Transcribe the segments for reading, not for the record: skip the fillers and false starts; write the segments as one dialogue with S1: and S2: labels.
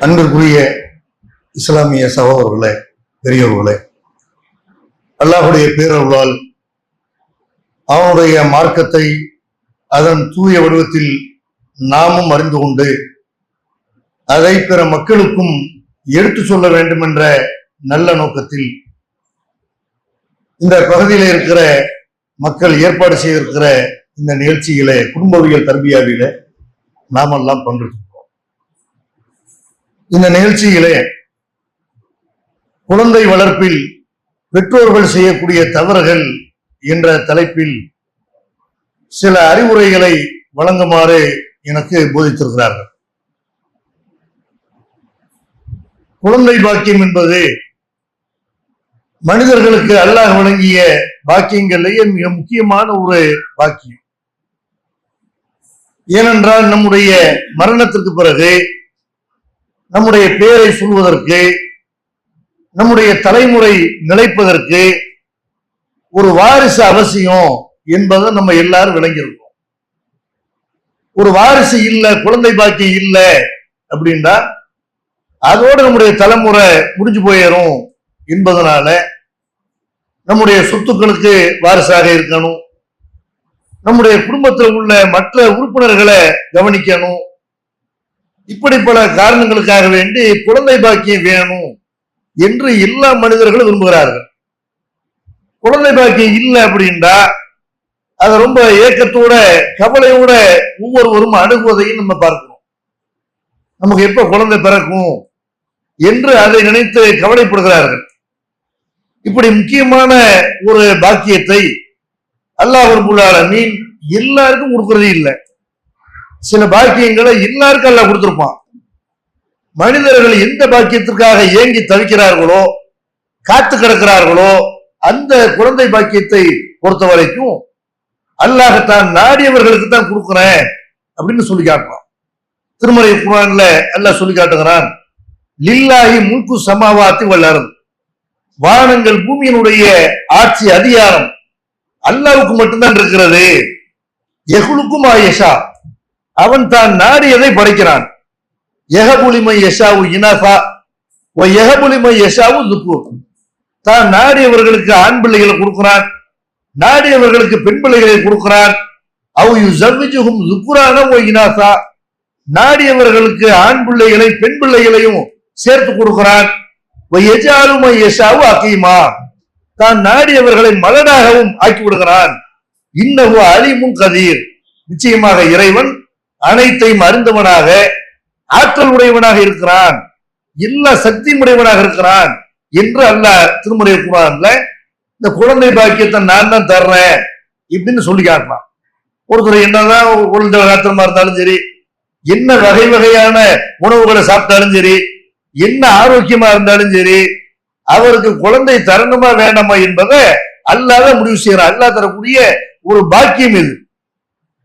S1: அன்பிற்குரிய இஸ்லாமிய சகோதரர்களே, பெரியவர்களே, அல்லாஹுடைய பேரருளால் அவனுடைய மார்க்கத்தை அதன் தூய வடிவத்தில் நாமும் அறிந்து கொண்டு அதை பிற மக்களுக்கும் எடுத்து சொல்ல வேண்டும் என்ற நல்ல நோக்கத்தில் இந்த பகுதியில் இருக்கிற மக்கள் ஏற்பாடு செய்திருக்கிற இந்த நிகழ்ச்சியிலே குடும்பவியல் தர்பியாவில நாமெல்லாம் பங்கெடுத்திருக்கிறோம். இந்த நிகழ்ச்சியிலே குழந்தை வளர்ப்பில் பெற்றோர்கள் செய்யக்கூடிய தவறுகள் என்ற தலைப்பில் சில அறிவுரைகளை வழங்குமாறு எனக்கு போதித்திருக்கிறார்கள். குழந்தை பாக்கியம் என்பது மனிதர்களுக்கு அல்லாஹ் வழங்கிய பாக்கியங்களிலேயே மிக முக்கியமான ஒரு பாக்கியம். ஏனென்றால் நம்முடைய மரணத்திற்கு பிறகு நம்முடைய பேரை சொல்வதற்கு, நம்முடைய தலைமுறை நிலைப்பதற்கு ஒரு வாரிசு அவசியம் என்பதை நம்ம எல்லாரும் விளங்கியிருக்கோம். ஒரு வாரிசு இல்லை, குழந்தை பாக்கியம் இல்லை அப்படின்னா அதோடு நம்முடைய தலைமுறை முடிஞ்சு போயிடும் என்பதனால நம்முடைய சொத்துக்களுக்கு வாரிசாக இருக்கணும், நம்முடைய குடும்பத்தில் உள்ள மற்ற உறுப்பினர்களை கவனிக்கணும், இப்படி பல காரணங்களுக்காக வேண்டி குழந்தை பாக்கியம் வேணும் என்று எல்லா மனிதர்களும் விரும்புகிறார்கள். குழந்தை பாக்கியம் இல்லை அப்படின்னா அதை ரொம்ப ஏக்கத்தோட கவலையோட ஒவ்வொருவரும் அணுகுவதையும் நம்ம பார்க்கிறோம். நமக்கு எப்ப குழந்தை பிறக்கும் என்று அதை நினைத்து கவலைப்படுகிறார்கள். இப்படி முக்கியமான ஒரு பாக்கியத்தை அல்லாஹ் ரப்பல் ஆலமீன் எல்லாருக்கும் கொடுக்கறதே இல்லை. சில பாக்கியங்களை எல்லாருக்கும் அல்லாஹ் கொடுத்திருப்பான். மனிதர்கள் எந்த பாக்கியத்திற்காக ஏங்கி தவிக்கிறார்களோ, காத்து கிடக்கிறார்களோ, அந்த குழந்தை பாக்கியத்தை பொறுத்த வரைக்கும் அல்லாஹ் தான் நாடியவர்களுக்கு தான் கொடுக்கிறேன் அப்படின்னு சொல்லி காட்டுறான். திருமறை குர்ஆன்ல அல்லாஹ் சொல்லி காட்டுகிறான், லில்லாஹி முல்கு சமாவாத்தி வல் அர்த், வானங்கள் பூமியினுடைய ஆட்சி அதிகாரம் அல்லாஹ்வுக்கு மட்டும்தான் இருக்கிறது. யஹ்லுக்கும் ஆயஷா, அவன் தான் நாடியதை படைக்கிறான். யஹபுலிமை யஷாவு இனஃபா வ யஹபுலிமை யஷாவு ذுக்கூர், தான் நாடியவர்களுக்கு ஆண் பிள்ளைகளை கொடுக்கிறான், நாடியவர்களுக்கு பெண் பிள்ளைகளை கொடுக்கிறான். அவ் யுஸவ்விஜுஹும் ذுக்ரான வ இனஸா, நாடியவர்களுக்கு ஆண் பிள்ளைகளை பெண் பிள்ளைகளையும் சேர்த்து கொடுக்கிறான். வ யஜஅலு மை யஷாவு அகீமா, தான் நாடியவர்களை மலடாகவும் ஆக்கி விடுகிறான். இன்னஹு அலீமுன் கதீர், நிச்சயமாக இறைவன் அனைத்தையும் அறிந்தவனாக ஆற்றல் உடையவனாக இருக்கிறான், எல்லா சக்தியும் உடையவனாக இருக்கிறான் என்று அல்லாஹ் திருமறை குர்ஆன்ல இந்த குழந்தை பாக்கியத்தை நான் தான் தர்றேன் இப்படின்னு சொல்லி காட்டலாம். ஒருத்தர் என்னதான் குழந்தை காத்திரமா இருந்தாலும் சரி, என்ன வகை வகையான உணவுகளை சாப்பிட்டாலும் சரி, என்ன ஆரோக்கியமா இருந்தாலும் சரி, அவருக்கு குழந்தை தரணுமா வேண்டாமா என்பதை அல்லாஹ் முடிவு செய்யறான். அல்லாஹ் தரக்கூடிய ஒரு பாக்கியம் இது.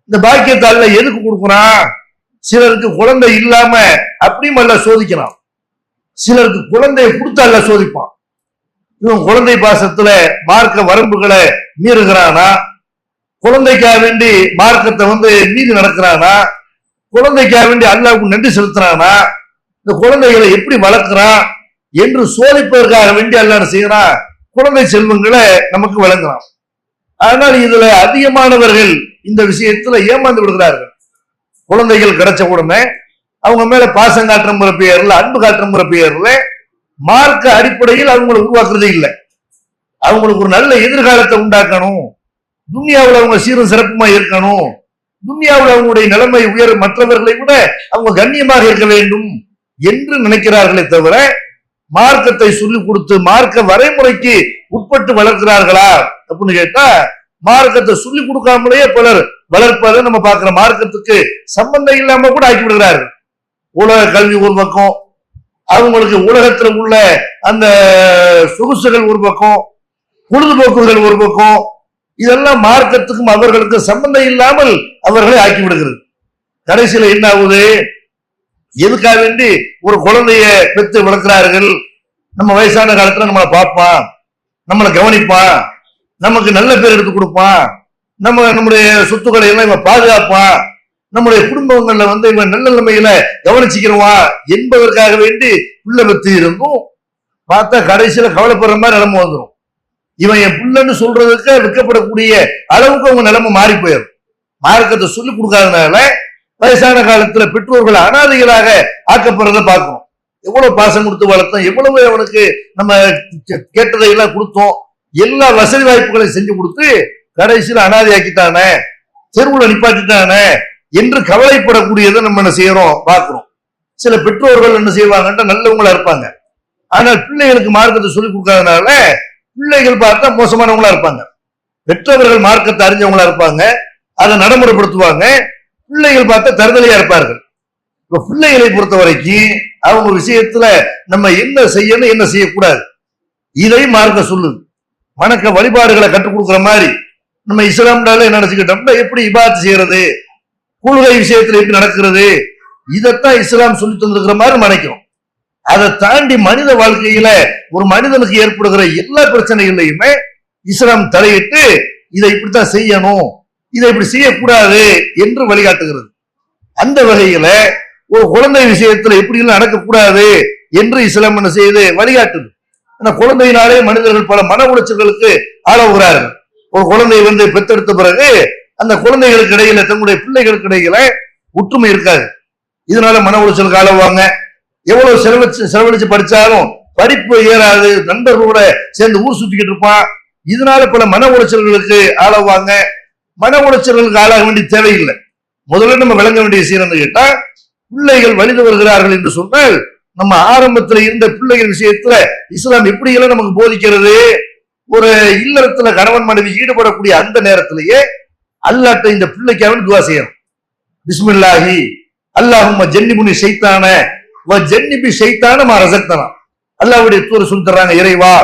S1: இந்த பாக்கியத்தை அல்லாஹ் எதுக்கு கொடுக்குறான்? சிலருக்கு குழந்தை இல்லாம அப்படியும் அல்லாஹ் சோதிக்கிறான், சிலருக்கு குழந்தையை கொடுத்து அல்லாஹ் சோதிப்பான். இவன் குழந்தை பாசத்துல மார்க்க வரம்புகளை மீறுகிறானா, குழந்தைக்காக வேண்டி மார்க்கத்தை மீறி நடக்கிறானா, குழந்தைக்காக வேண்டி அல்லாஹ்வுக்கு நன்றி செலுத்துறானா, இந்த குழந்தைகளை எப்படி வளர்க்கிறான் என்று சோதிப்பதற்காக வேண்டி அல்லாஹ் செய்யறான், குழந்தை செல்வங்களை நமக்கு வழங்குறான். ஆனால் இதுல அதிகமானவர்கள் இந்த விஷயத்துல ஏமாந்து விடுகிறார்கள். குழந்தைகள் கிடைச்ச உடனே அவங்க மேல பாசம் காட்டுற பெயர்ல, அன்பு காட்டுற பெயர்ல மார்க்க அடிப்படையில் அவங்களை உருவாக்குறதே இல்லை. அவங்களுக்கு ஒரு நல்ல எதிர்காலத்தை உண்டாக்கணும், துன்யாவில் அவங்க சீரும் சிறப்புமா இருக்கணும், துன்யாவில் அவங்களுடைய நிலைமை உயர், மற்றவர்களை விட அவங்க கண்ணியமாக இருக்க வேண்டும் என்று நினைக்கிறார்களே தவிர மார்க்கத்தை சொல்லிக் கொடுத்து மார்க்க வரைமுறைக்கு உட்பட்டு வளர்க்கிறார்களா அப்படின்னு கேட்டா மார்க்கத்தை சொல்லிக் கொடுக்காமலேயே பலர் வளர்ப்பதை நம்ம பார்க்கிற. மார்க்கத்துக்கு சம்பந்தம் இல்லாம கூட ஆக்கி விடுகிறார்கள். உலக கல்வி ஒரு பக்கம், அவங்களுக்கு உலகத்துல உள்ள அந்த சொகுசுகள் ஒரு பக்கம், பொழுதுபோக்குகள் ஒரு பக்கம், இதெல்லாம் மார்க்கத்துக்கும் அவர்களுக்கு சம்பந்தம் இல்லாமல் அவர்களை ஆக்கி விடுகிறது. கடைசியில என்ன ஆகுது? எதுக்காக வேண்டி ஒரு குழந்தைய பெற்று வளர்க்கிறார்கள்? நம்ம வயசான காலத்துல நம்மளை பார்ப்பான், நம்மளை கவனிப்பான், நமக்கு நல்ல பேர் எடுத்து கொடுப்பான், நம்முடைய சொத்துக்களை எல்லாம் இவன் பாதுகாப்பான் நம்முடைய குடும்பங்கள்ல இவன் நல்ல நிலைமையில கவனிச்சுக்கிறவா என்பதற்காக வேண்டி புள்ள பெற்று இருந்தும் பார்த்தா கடைசியில கவலைப்படுற மாதிரி நிலைமை வந்துடும். இவன் என் புள்ளன்னு சொல்றதுக்கு வெட்கப்படக்கூடிய அளவுக்கு அவங்க நிலைமை மாறி போயிடும். மார்க்கத்தை சொல்லி கொடுக்காதனால வயசான காலத்துல பெற்றோர்கள் அனாதைகளாக ஆக்கப்படுறத பார்க்கணும். எவ்வளவு பாசம் கொடுத்து வளர்த்தோம், எவ்வளவு அவனுக்கு நம்ம கேட்டதை எல்லாம் கொடுத்தோம், எல்லா வசதி வாய்ப்புகளையும் செஞ்சு கொடுத்து கடைசியில அனாதை ஆக்கிட்டானே, தெருவுல நிப்பாட்டிட்டானே என்று கவலைப்படக்கூடியதை நம்ம என்ன செய்யறோம் பார்க்கிறோம். சில பெற்றோர்கள் என்ன செய்வாங்கன்னா நல்லவங்களா இருப்பாங்க, ஆனால் பிள்ளைகளுக்கு மார்க்கத்தை சொல்லிக் கொடுக்காதனால பிள்ளைகள் பார்த்தா மோசமானவங்களா இருப்பாங்க. பெற்றவர்கள் மார்க்கத்தை அறிஞ்சவங்களா இருப்பாங்க, அதை நடைமுறைப்படுத்துவாங்க. பிள்ளைகள் பார்த்தா தருதலையா இருப்பார்கள். இப்ப பிள்ளைகளை பொறுத்த வரைக்கும் அவங்க விஷயத்துல நம்ம என்ன செய்யணும் என்ன செய்யக்கூடாது இதை மார்க்க சொல்லுது. வணக்க வழிபாடுகளை கற்றுக் கொடுக்குற மாதிரி நம்ம இஸ்லாம்னால என்ன நினைச்சுக்கிட்டோம்னா எப்படி இபாதத் செய்யறது, கொள்கை விஷயத்துல எப்படி நடக்கிறது, இதைத்தான் இஸ்லாம் சொல்லி தந்திருக்கிற மாதிரி நினைக்கிறோம். அதை தாண்டி மனித வாழ்க்கையில ஒரு மனிதனுக்கு ஏற்படுகிற எல்லா பிரச்சனைகளையுமே இஸ்லாம் தலையிட்டு இதை இப்படித்தான் செய்யணும், இதை இப்படி செய்யக்கூடாது என்று வழிகாட்டுகிறது. அந்த வகையில ஒரு குழந்தை விஷயத்துல எப்படி எல்லாம் நடக்கக்கூடாது என்று இஸ்லாம் என்ன செய்து வழிகாட்டுது. குழந்தையினாலே மனிதர்கள் பல மன உளைச்சல்களுக்கு ஆளாகிறார்கள். ஒரு குழந்தை பெற்றெடுத்த பிறகு அந்த குழந்தைகளுக்கு இடையில தங்களுடைய பிள்ளைகளுக்கு இடையில ஒற்றுமை இருக்காது. இதனால மன உளைச்சலுக்கு ஆளாவாங்க. எவ்வளவு செலவழிச்சு படிச்சாலும் படிப்பு ஏறாது, நண்பர்களோட சேர்ந்து ஊர் சுத்திக்கிட்டு இருப்பான். இதனால பல மன உளைச்சல்களுக்கு ஆளாவாங்க. மன உளைச்சல்களுக்கு ஆளாக வேண்டிய தேவையில்லை. முதல்ல நம்ம விளங்க வேண்டிய விஷயம் கேட்டா, பிள்ளைகள் வலிது வருகிறார்கள் என்று சொன்னால் நம்ம ஆரம்பத்துல இருந்த பிள்ளைகள் விஷயத்துல இஸ்லாம் எப்படி எல்லாம் நமக்கு போதிக்கிறது. ஒரு இல்லறத்துல கணவன் மனைவி ஈடுபடக்கூடிய அந்த நேரத்திலேயே அல்லாஹ்ட்ட இந்த பிள்ளைக்காக துஆ செய்யணும். பிஸ்மில்லாஹி அல்லாஹும்ம ஜன்னிபுனி ஷைத்தான வ ஜன்னிபி ஷைத்தான மா ரஸக்தனா. அல்லாஹ்வுடைய தூதர் சொல்லி தர்றாங்க, இறைவா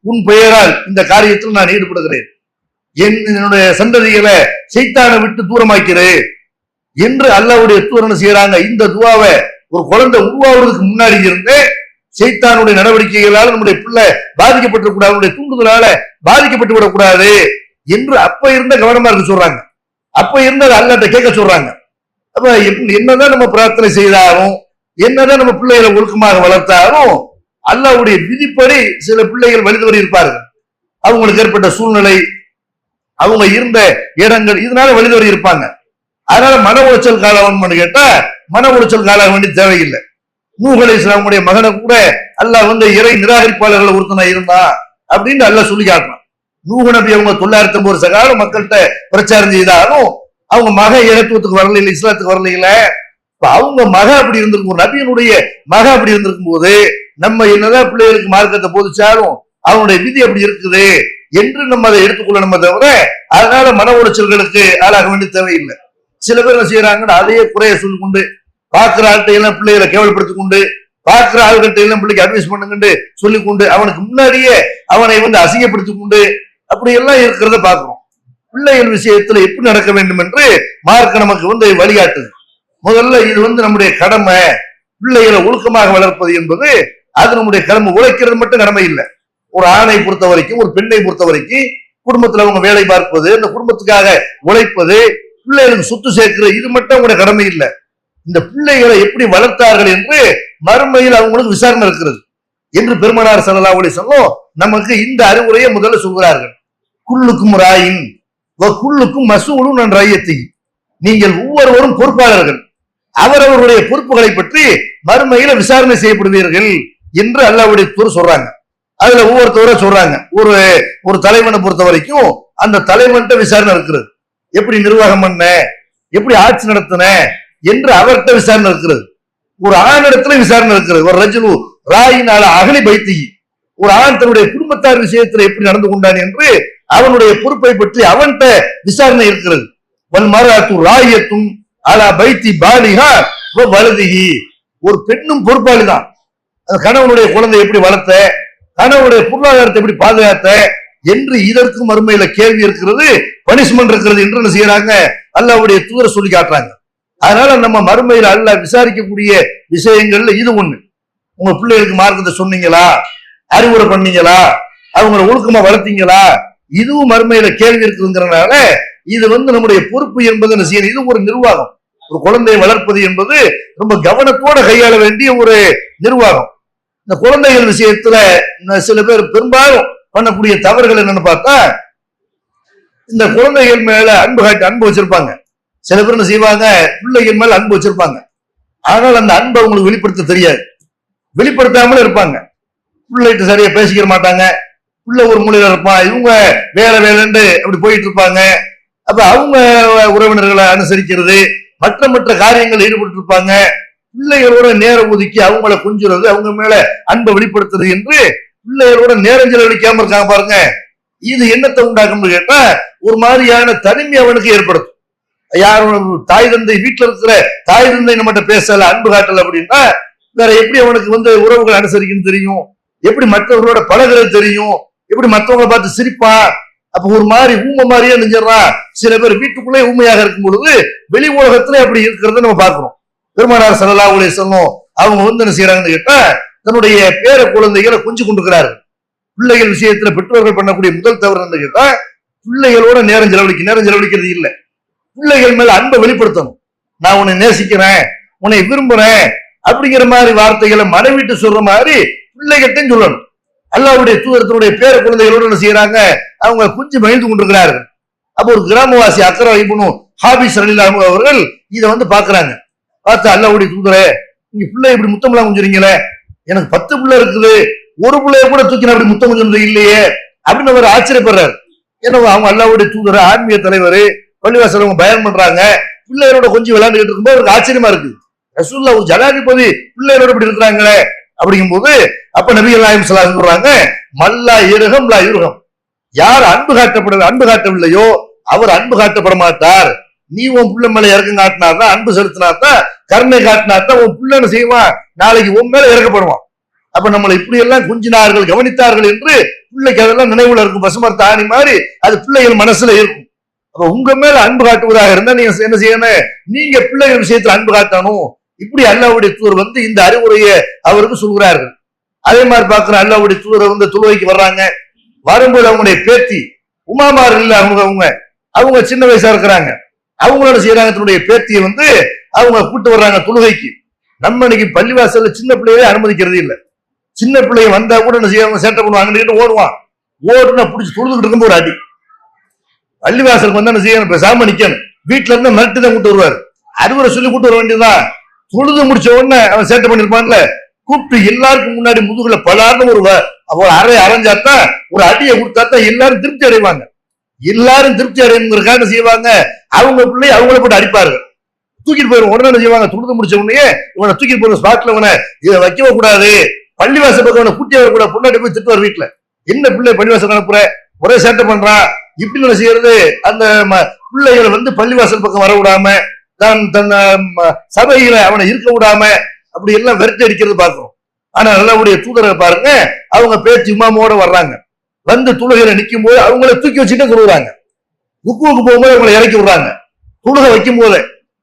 S1: உன் பெயரால் இந்த காரியத்தில் நான் ஈடுபடுகிறேன், என்னுடைய சந்ததிகளை ஷைத்தானை விட்டு தூரமாக்கிறேன் என்று அல்லாஹ்வுடைய தூதர் என்ன செய்யறாங்க. இந்த துஆவை ஒரு குழந்தை உருவாவதற்கு முன்னாடி இருந்தே ஷைத்தானுடைய நடவடிக்கைகளால் நம்முடைய பிள்ளை பாதிக்கப்பட்டிருக்கூடாது, அவனுடைய தூண்டுதலால பாதிக்கப்பட்டு விடக்கூடாது என்று அப்ப இருந்த கவனமா இருக்க சொல்றாங்க. அப்ப இருந்தது அல்லாஹ்ட்ட கேட்க சொல்றாங்க. அப்ப என்னதான் நம்ம பிரார்த்தனை செய்தாலும், என்னதான் நம்ம பிள்ளைகளை ஒழுக்கமாக வளர்த்தாலும் அல்லாஹ்வுடைய விதிப்படி சில பிள்ளைகள் வழிதவறி இருப்பார்கள். அவங்களுக்கு ஏற்பட்ட சூழ்நிலை, அவங்க இருந்த இடங்கள், இதனால வழிதவறி இருப்பாங்க. அதனால மன உளைச்சல் காலம் கேட்டா மன உளைச்சல் காலம் வேண்டிய தேவையில்லை. நூஹ் அலைஹிஸ்ஸலாமுடைய மகனை கூட அல்லாஹ் இறை நிராகரிப்பாளர்கள் ஒருத்தனா இருந்தா அப்படின்னு அல்லாஹ் சொல்லி காட்டணும். நூஹ் நபி அவங்க 950 சகாலம் மக்கள்கிட்ட பிரச்சாரம் செய்தாலும் அவங்க மக ஏகத்துவத்துக்கு வரல, இல்லை இஸ்லாத்துக்கு வரல. இல்ல அவங்க மக அப்படி இருந்திருக்கும், நபியினுடைய மக அப்படி இருந்திருக்கும் போது நம்ம என்னதான் பிள்ளைகளுக்கு மார்க்கத்தை போதிச்சாலும் அவனுடைய விதி அப்படி இருக்குது என்று நம்ம அதை எடுத்துக்கொள்ளணுமே தவிர அதனால மன உளைச்சல்களுக்கு ஆளாக வேண்டிய தேவையில்லை. சில பேர் என்ன செய்யறாங்கன்னு அதையே குறைய சொல்லி கொண்டு பாக்குற ஆள்கிட்ட எல்லாம் பிள்ளைகளை கேவலப்படுத்திக் கொண்டு, பாக்குற ஆள்கிட்ட எல்லாம் பிள்ளைக்கு அட்வைஸ் பண்ணுங்கன்னு சொல்லிக் கொண்டு, அவனுக்கு முன்னாடியே அவனை அசிங்கப்படுத்திக் கொண்டு அப்படி எல்லாம் இருக்கிறத பாக்குறோம். பிள்ளைகள் விஷயத்துல எப்படி நடக்க வேண்டும் என்று மார்க்க நமக்கு வழிகாட்டுது. முதல்ல இது நம்முடைய கடமை. பிள்ளைகளை ஒழுக்கமாக வளர்ப்பது என்பது அது நம்முடைய கடமை. உழைக்கிறது மட்டும் கடமை இல்லை. ஒரு ஆணை பொறுத்த வரைக்கும், ஒரு பெண்ணை பொறுத்த வரைக்கும் குடும்பத்துல அவங்க வேலை பார்ப்பது, இந்த குடும்பத்துக்காக உழைப்பது, பிள்ளைகளுக்கு சொத்து சேர்க்கிறது, இது மட்டும் அவங்களுடைய கடமை இல்லை. இந்த பிள்ளைகளை எப்படி வளர்த்தார்கள் என்று மறுமையில் அவங்களுக்கு விசாரணை இருக்கிறது என்று பெருமானார் ஸல்லல்லாஹு அலைஹி வஸல்லம் நமக்கு இந்த அறிவுரையை முதல்ல சொல்கிறார்கள். குல்லுக்கும் ராயின் வ குல்லுக்கும் மஸ்ஊலுன் அன் ரய்யத்திஹி. நீங்கள் ஒவ்வொருவரும் பொறுப்பாளர்கள், அவரவருடைய பொறுப்புகளை பற்றி மறுமையில விசாரணை செய்யப்படுவீர்கள் என்று அல்லாஹ்வுடைய தூதர் சொல்றாங்க. அதுல ஒவ்வொருத்தவரை சொல்றாங்க. ஒரு தலைவனை பொறுத்த வரைக்கும் அந்த தலைவன்கிட்ட விசாரணை இருக்கிறது. எப்படி நிர்வாகம் பண்ண, எப்படி ஆட்சி நடத்தின என்று அவர்கிட்ட விசாரணை இருக்கிறது. ஒரு ஆணிடத்துல விசாரணை இருக்கிறது. ஒரு ரஜுலு ராயினால அகலி பைத்திகி. ஒரு ஆண் தன்னுடைய குடும்பத்தார் விஷயத்துல எப்படி நடந்து கொண்டான் என்று அவனுடைய பொறுப்பை பற்றி அவன்கிட்ட விசாரணை இருக்கிறது. வல்மராத்து ராயத்தும் அலா பைத்தி பாலிஹா வ வலதிஹி. ஒரு பெண்ணும் பொறுப்பாளிதான். அந்த கணவனுடைய குழந்தை எப்படி வளர்த்த, கணவனுடைய பொருளாதாரத்தை எப்படி பாதுகாத்த என்று இதற்கு மறுமையில கேள்வி இருக்கிறது, பனிஷ்மெண்ட் இருக்கிறது என்று என்ன செய்யறாங்க, அல்லாஹ்வுடைய தூதர் சொல்லி காட்டுறாங்க. அதனால நம்ம மறுமையில அல்லாஹ் விசாரிக்கக்கூடிய விஷயங்கள்ல இது ஒண்ணு. உங்க பிள்ளைகளுக்கு மார்க்கத்தை சொன்னீங்களா, அறிவுரை பண்ணீங்களா, அவங்களை ஒழுக்கமா வளர்த்தீங்களா, இதுவும் மறுமையில கேள்வி இருக்குங்கிறதுனால இது நம்முடைய பொறுப்பு என்பது என்ன செய்யணும். இது ஒரு நிர்வாகம். ஒரு குழந்தையை வளர்ப்பது என்பது ரொம்ப கவனத்தோட கையாள வேண்டிய ஒரு நிர்வாகம். இந்த குழந்தைகள் விஷயத்துல சில பேர் பெரும்பாலும் பண்ணக்கூடிய தவறுகள் என்னன்னு பார்த்தா, இந்த குழந்தைகள் மேல அன்பு வச்சிருப்பாங்க. சில பேர் என்ன செய்வாங்க, பிள்ளைகள் மேல அன்பு வச்சிருப்பாங்க. ஆனால் அந்த அன்பை அவங்களுக்கு வெளிப்படுத்த தெரியாது, வெளிப்படுத்தாமலே இருப்பாங்க. பிள்ளைகிட்ட சரியா பேசிக்கிற மாட்டாங்க, பிள்ளை ஒரு மூலையில இருப்பான், இவங்க வேலைன்னு அப்படி போயிட்டு இருப்பாங்க. அப்ப அவங்க உறவினர்களை அனுசரிக்கிறது, மற்ற காரியங்கள் ஈடுபட்டு இருப்பாங்க. பிள்ளைகளோட நேரம் ஒதுக்கி அவங்கள கொஞ்சுறது, அவங்க மேல அன்பை வெளிப்படுத்துறது என்று பிள்ளைகளோட நேரம் செலவழிக்காம இருக்காங்க பாருங்க. இது என்னத்தை உண்டாக்கும்னு கேட்டா, ஒரு மாதிரியான தனிமை அவனுக்கு ஏற்படுத்தும். யாரும் தாய் தந்தை வீட்டுல இருக்கிற தாய் தந்தை நம்மகிட்ட பேசல, அன்பு காட்டல அப்படின்னா வேற எப்படி அவனுக்கு உறவுகள் அனுசரிக்கணும் தெரியும், எப்படி மற்றவர்களோட பழகிறது தெரியும், எப்படி மற்றவங்களை பார்த்து சிரிப்பான். அப்ப ஒரு மாதிரி ஊமை மாதிரியே நினைஞ்சிடறான். சில பேர் வீட்டுக்குள்ளே ஊமையாக இருக்கும் பொழுது வெளி உலகத்துல அப்படி இருக்கிறத நம்ம பார்க்கிறோம். பெருமானார் ஸல்லல்லாஹு அலைஹி வஸல்லம் அவங்க என்ன செய்யறாங்கன்னு கேட்டா, தன்னுடைய பேர குழந்தைகளை கொஞ்சம் கொண்டுக்கிறார்கள். பிள்ளைகள் விஷயத்துல பெற்றோர்கள் பண்ணக்கூடிய முதல் தவறு என்ன கேட்டா, பிள்ளைகளோட நேரம் செலவழிக்கிறது இல்லை. பிள்ளைகள் மேல அன்பை வெளிப்படுத்தணும். நான் உன்னை நேசிக்கிறேன், உன்னை விரும்புறேன் அப்படிங்கிற மாதிரி வார்த்தைகளை மனைவிட்டு சொல்ற மாதிரி பிள்ளைகிட்டையும் சொல்லணும். அல்லாஹ்வுடைய தூதரத்தினுடைய பேர குழந்தைகளோடு என்ன செய்யறாங்க, அவங்க கொஞ்சம் மகிழ்ந்து கொண்டிருக்கிறார்கள். அப்போ ஒரு கிராமவாசி அக்ரா இப்னு ஹாபிஸ் ரலியல்லாஹு அவர்கள் இதை பாக்குறாங்க. பார்த்தா, அல்லாஹ்வுடைய தூதரே, நீங்க பிள்ளை இப்படி முத்தம்லாம் கொஞ்சுறீங்களே, எனக்கு 10 பிள்ளை இருக்குது, ஒரு பிள்ளைய கூட தூக்கி அப்படி முத்தம் கொஞ்சம் இல்லையே அப்படின்னு அவர் ஆச்சரியப்படுறாரு. ஏன்னா அவங்க அல்லாஹ்வுடைய தூதர், ஆன்மீக தலைவர், பள்ளிவாசல் அவங்க பயன் பண்றாங்க, பிள்ளைகளோட கொஞ்சம் விளையாண்டுட்டு இருக்கும்போது அவருக்கு ஆச்சரியமா இருக்கு. ரசூலுல்லாஹ் ஒரு ஜனாதிபதி பிள்ளைகளோட இப்படி இருக்கிறாங்களே அப்படிங்கும் போது, அப்ப நபிகள் நாயகம் ஸல்லல்லாஹு அலைஹி வஸல்லம் சொல்றாங்க, மல்லா யர்ஹம் லா யுர்ஹம். யார் அன்பு காட்டவில்லையோ அவர் அன்பு காட்டப்பட மாட்டார். நீ உன் பிள்ளை மேல இறக்கம் காட்டினாதான், அன்பு செலுத்தினாதான், கருணை காட்டினாதான் உன் பிள்ளைன்னு செய்வான், நாளைக்கு உன் மேல இறக்கப்படுவான். அப்ப நம்மளை இப்படி எல்லாம் குஞ்சினார்கள், கவனித்தார்கள் என்று பிள்ளைக்கு அதெல்லாம் நினைவுல இருக்கும். பசுமரத்த ஆணி மாதிரி அது பிள்ளைகள் மனசுல இருக்கும். அப்ப உங்க மேல அன்பு காட்டுவதாக இருந்தா நீங்க என்ன செய்யணும், நீங்க பிள்ளைகள் விஷயத்துல அன்பு காட்டணும். இப்படி அல்லாஹ்வுடைய தூதர் இந்த அறிவுரையை அவருக்கு சொல்கிறார்கள். அதே மாதிரி பாக்குற அல்லாஹ்வுடைய தூதர் தொழுகைக்கு வர்றாங்க. வரும்போது அவங்களுடைய பேத்தி உமாமார் இல்ல, அவங்க சின்ன வயசா இருக்கிறாங்க. அவங்களோட செய்யறாங்க, தன்னுடைய பேத்தியை அவங்க கூட்டு வர்றாங்க தொழுகைக்கு. நம்ம இன்னைக்கு பள்ளிவாசல்ல சின்ன பிள்ளையே அனுமதிக்கிறது இல்லை. சின்ன பிள்ளைங்க வந்தா கூட என்ன செய்வாங்க, சேட்டை பண்ணுவாங்க, ஓடுவான். ஓடுனா பிடிச்சி தொழுதுகிட்டு இருக்கும்போது ஒரு அடி. பள்ளிவாசலுக்கு என்ன செய்யணும், பேசாம நிக்கணும். வீட்டுல இருந்து மிரட்டி தான் கூட்டு வருவாரு. அறிவுரை சொல்லி கூட்டு வர வேண்டியதுதான். தொழுது முடிச்ச உடனே அவன் சேட்டை பண்ணிருப்பான்ல, கூப்பிட்டு எல்லாருக்கும் முன்னாடி முதுகுல பலார்னு ஒரு அறை அரைஞ்சாத்தான், ஒரு அடியை கொடுத்தாத்தான் எல்லாரும் திருப்தி அடைவாங்க. எல்லாரும் திருப்தி அடைவதற்காக என்ன செய்வாங்க, அவங்க பிள்ளை அவங்கள போட்டு அடிப்பார்கள், தூக்கிட்டு போயிடும். உடனே என்ன செய்வாங்க, தொழுது முடிச்ச உடனே இவனை தூக்கிட்டு போற ஸ்பாட்ல இவனை இதை வைக்கவே கூடாது, பள்ளிவாசல் பக்கம் அவனை கூட்டி வரக்கூடாது, பொண்ணாட்டி போய் திட்டுவார் வீட்டுல. என்ன பிள்ளை பள்ளிவாசல் அனுப்புற, ஒரே சேட்டை பண்றான், இப்படி என்ன செய்யறது, அந்த பிள்ளைகளை பள்ளிவாசல் பக்கம் வர விடாம, தன் சபையில அவனை இருக்க விடாம அப்படி எல்லாம் விரட்டி அடிக்கிறது பார்க்கிறோம். ஆனா அல்லாஹ்வுடைய தூதரை பாருங்க, அவங்க பேச்சு இமாமோட வர்றாங்க. தொழுகையில நிற்கும் போது அவங்கள தூக்கி வச்சுட்டு சொல்லுறாங்க. ருக்குவுக்கு போகும்போது அவங்களை இறக்கி விடுறாங்க. தொழுகை வைக்கும் போது